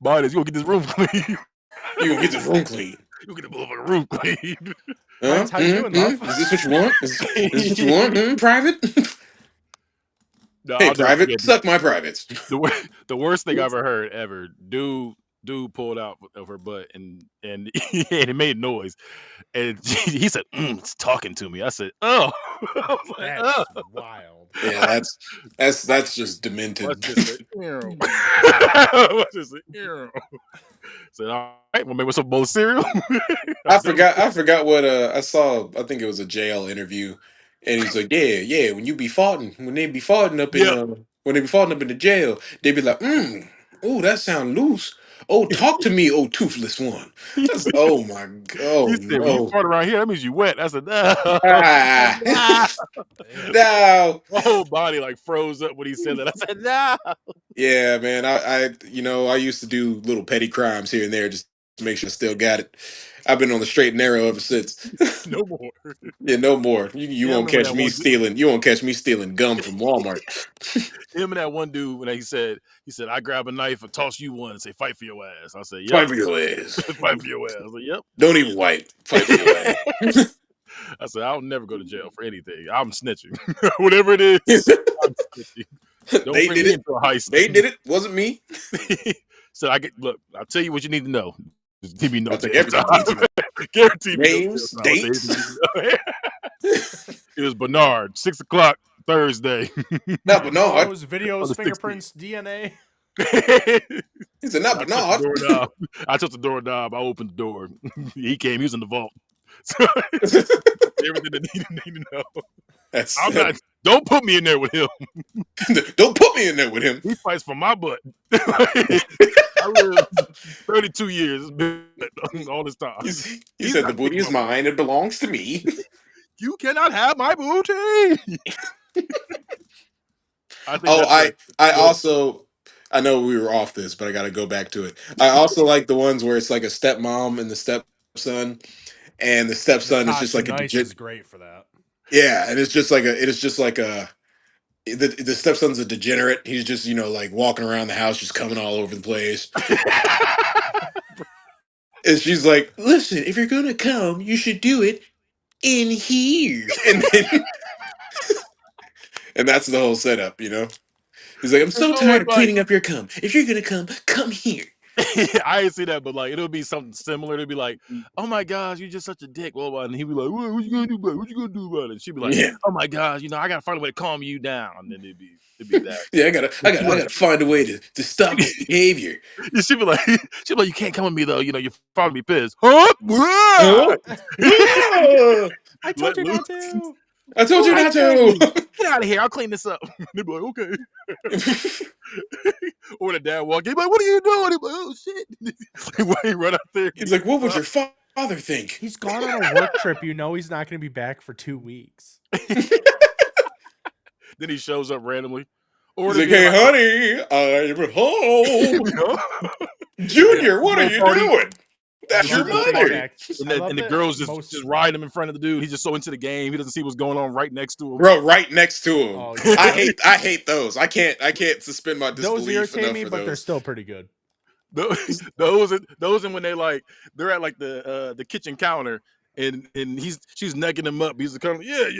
Midas, you gonna get this room clean. You gonna get this room clean. You get the motherfucking room clean. That's how you doing, love? Is this what you want? Is this what you want? Private? No, Hey, I'll never private, forget suck my privates. the worst thing I ever heard ever. Dude pulled out of her butt and it made noise, and he said, "It's talking to me." I said, "Oh," I was like, That's "Oh." wild. Yeah, that's just demented. What's this? What's this? Said, "All right, well, maybe with some bowl of cereal." I forgot what I saw. I think it was a jail interview, and he's like, yeah. When they be farting up in Yep. when they be farting up in the jail, they be like, oh, that sound loose. Oh, talk to me, oh toothless one. That's, oh my, oh He said, "When you no, fart around here, that means you wet." I said, "No." ah, Damn. no. My whole body like froze up when he said that. I said, "No." Yeah, man. I used to do little petty crimes here and there just to make sure I still got it. I've been on the straight and narrow ever since. No more. Yeah, no more. You Yeah, I won't remember catch that me one. stealing. You won't catch me stealing gum from Walmart. Him and that one dude when he said, "I grab a knife and toss you one and say fight for your ass." I said, "Yep, Fight for your ass. fight for your ass." I said, "Yep." Don't even fight. Fight for your ass. I said, "I'll never go to jail for anything. I'm snitching, whatever it is. I'm snitching. Don't They bring did me it. into a heist." They did it. Wasn't me. So look. I'll tell you what you need to know. Just give me no I'll take jail everything time. you need to know. Guarantee me no jail Names, time. I'll say dates. anything you need to know. It was Bernard, 6:00 Thursday. Not Bernard. Photos, videos, On the 16th. fingerprints, DNA. He said, not I touched Bernard. the doorknob. I touched the doorknob. I opened the door. He came. He was in the vault. So, everything that you need to know. That's I'm not. Don't put me in there with him. Don't put me in there with him. He fights for my butt. I lived 32 years. It's been all this time. He He's said, not the booty taking is my mine. It belongs to me. You cannot have my booty. I think Oh, that's a I good. also, I know we were off this, but I got to go back to it. I also like the ones where it's like a stepmom and the stepson, and the stepson is just Natasha like a Nice digit. is great for that. Yeah, and the stepson's a degenerate. He's just like walking around the house, just coming all over the place. And she's like, "Listen, if you're gonna come, you should do it in here." And then, and that's the whole setup. He's like, "I'm It's so always tired of like cleaning up your cum. If you're gonna come here." I ain't see that, but like it'll be something similar. It'll be like, "Oh my gosh, you're just such a dick." Well, and he'd be like, what you gonna do about it? What you gonna do about it? And she'd be like, Yeah, "Oh my gosh, I gotta find a way to calm you down." And then it'd be that. yeah. I gotta find a way to stop this behavior. She'd be like, "You can't come with me though. You're probably be pissed." Huh? Oh, I Let told you not loose. to. I told you I not dare you. to. Get out of here. I'll clean this up. They'd be like, "Okay." Or the dad walk in, like, "What are you doing?" He'd be like, "Oh shit." Why he run out there? He's like, "What would your father think?" He's gone on a work trip. You know he's not going to be back for 2 weeks. Then he shows up randomly. Or He's to like, be "Hey, like, honey, I'm home. you know, Junior, what are little you party. doing? I That's It's your love just a the little thing party. mother." that And I the, love and the that girl's most. just riding him in front of the dude. He's just so into the game. He doesn't see what's going on right next to him. Bro, right next to him. Oh yeah, I hate those. I can't suspend my those disbelief irritate enough me, for but they're those. still pretty good. Those and when they're at like the kitchen counter and she's necking him up. He's kind of yes,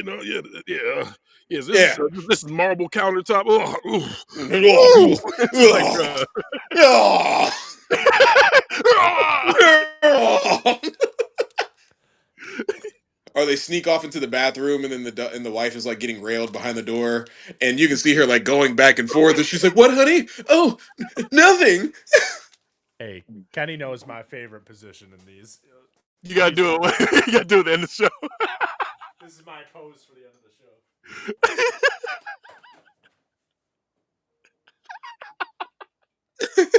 Yeah. this is marble countertop. Oh, Ugh. it's like Ugh. bruh. Ugh. Or they sneak off into the bathroom, and then the wife is like getting railed behind the door, and you can see her like going back and forth, and she's like, "What, honey? Oh, nothing." Hey, Kenny knows my favorite position in these. You gotta do it. You gotta do it at the end of the show. This is my pose for the end of the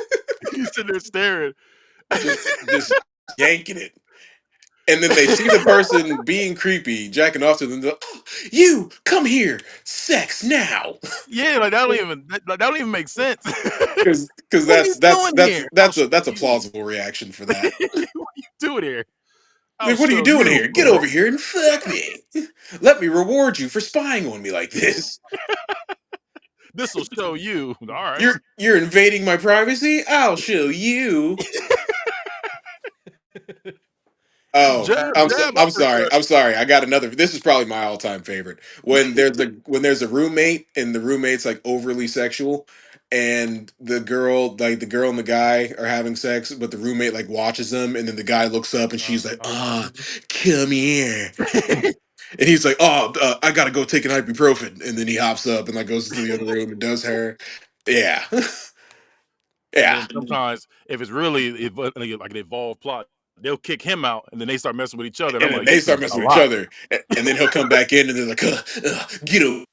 show. He's sitting there staring. Just yanking it. And then they see the person being creepy, jacking off to them. They're like, "Oh, you come here, sex now," Yeah, like that don't even make sense. because What are you doing here? I'll show that's a you. plausible reaction for What that. are you doing here? I'll Like, what are you show doing you. here? Get over here and fuck me. Let me reward you for spying on me like this. This will show you. All right. You're invading my privacy. I'll show you. Just Oh, jab, jab, I'm sorry. uppercut. I'm sorry. I got another. This is probably my all time favorite. When there's a roommate and the roommate's like overly sexual, and the girl and the guy are having sex, but the roommate like watches them, and then the guy looks up and she's like, "Ah, come here," and he's like, "Oh, I gotta go take an ibuprofen," and then he hops up and like goes to the other room and does her. Yeah, And yeah. then sometimes if it's really like an evolved plot, they'll kick him out and then they start messing with each other. And I'm And then like, they this is start a messing with each lot. other, and then he'll come back in, and they're like, "Get him."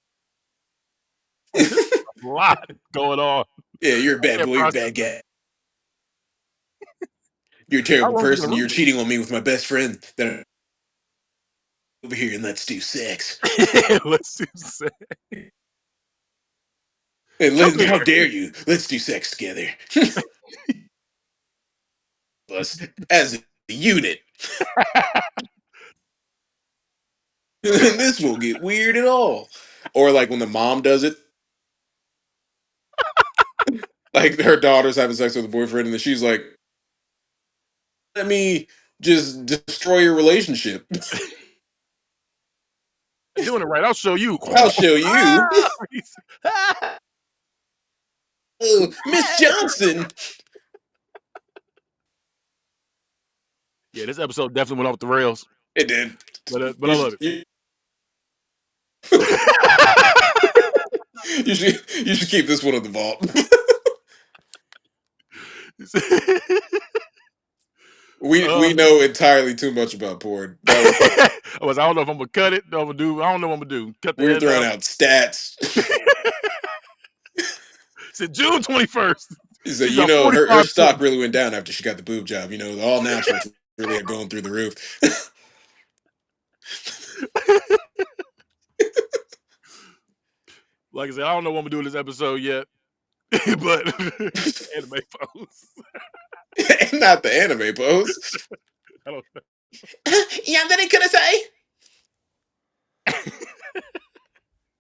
This is a lot going on. Yeah, you're a I bad can't boy. You're a process bad that. guy. You're a How terrible long you been person. a You're roommate? cheating on me with my best friend. That over here and let's do sex. Let's do sex. And Come how here. dare you? Let's do sex together. Us as a unit. This won't get weird at all. Or like when the mom does it, like her daughter's having sex with a boyfriend, and then she's like, "Let me just destroy your relationship. Doing it right. I'll show you. I'll show you." Ah! Ah! Oh, Miss Johnson. Yeah, this episode definitely went off the rails, It did. but I love You, it. you should keep this one in the vault. We uh, know entirely too much about porn. That was I don't know if I'm gonna cut it. I don't know what I'm gonna do. Cut the we're end throwing out. out stats. Said June 21st. He said, She's got her 45 stock points. really went down after she got the boob job. The all naturals really are going through the roof. Like I said, I don't know what I'm gonna do in this episode yet, but anime pose. Not the anime pose. I don't know. Yeah, that ain't gonna say.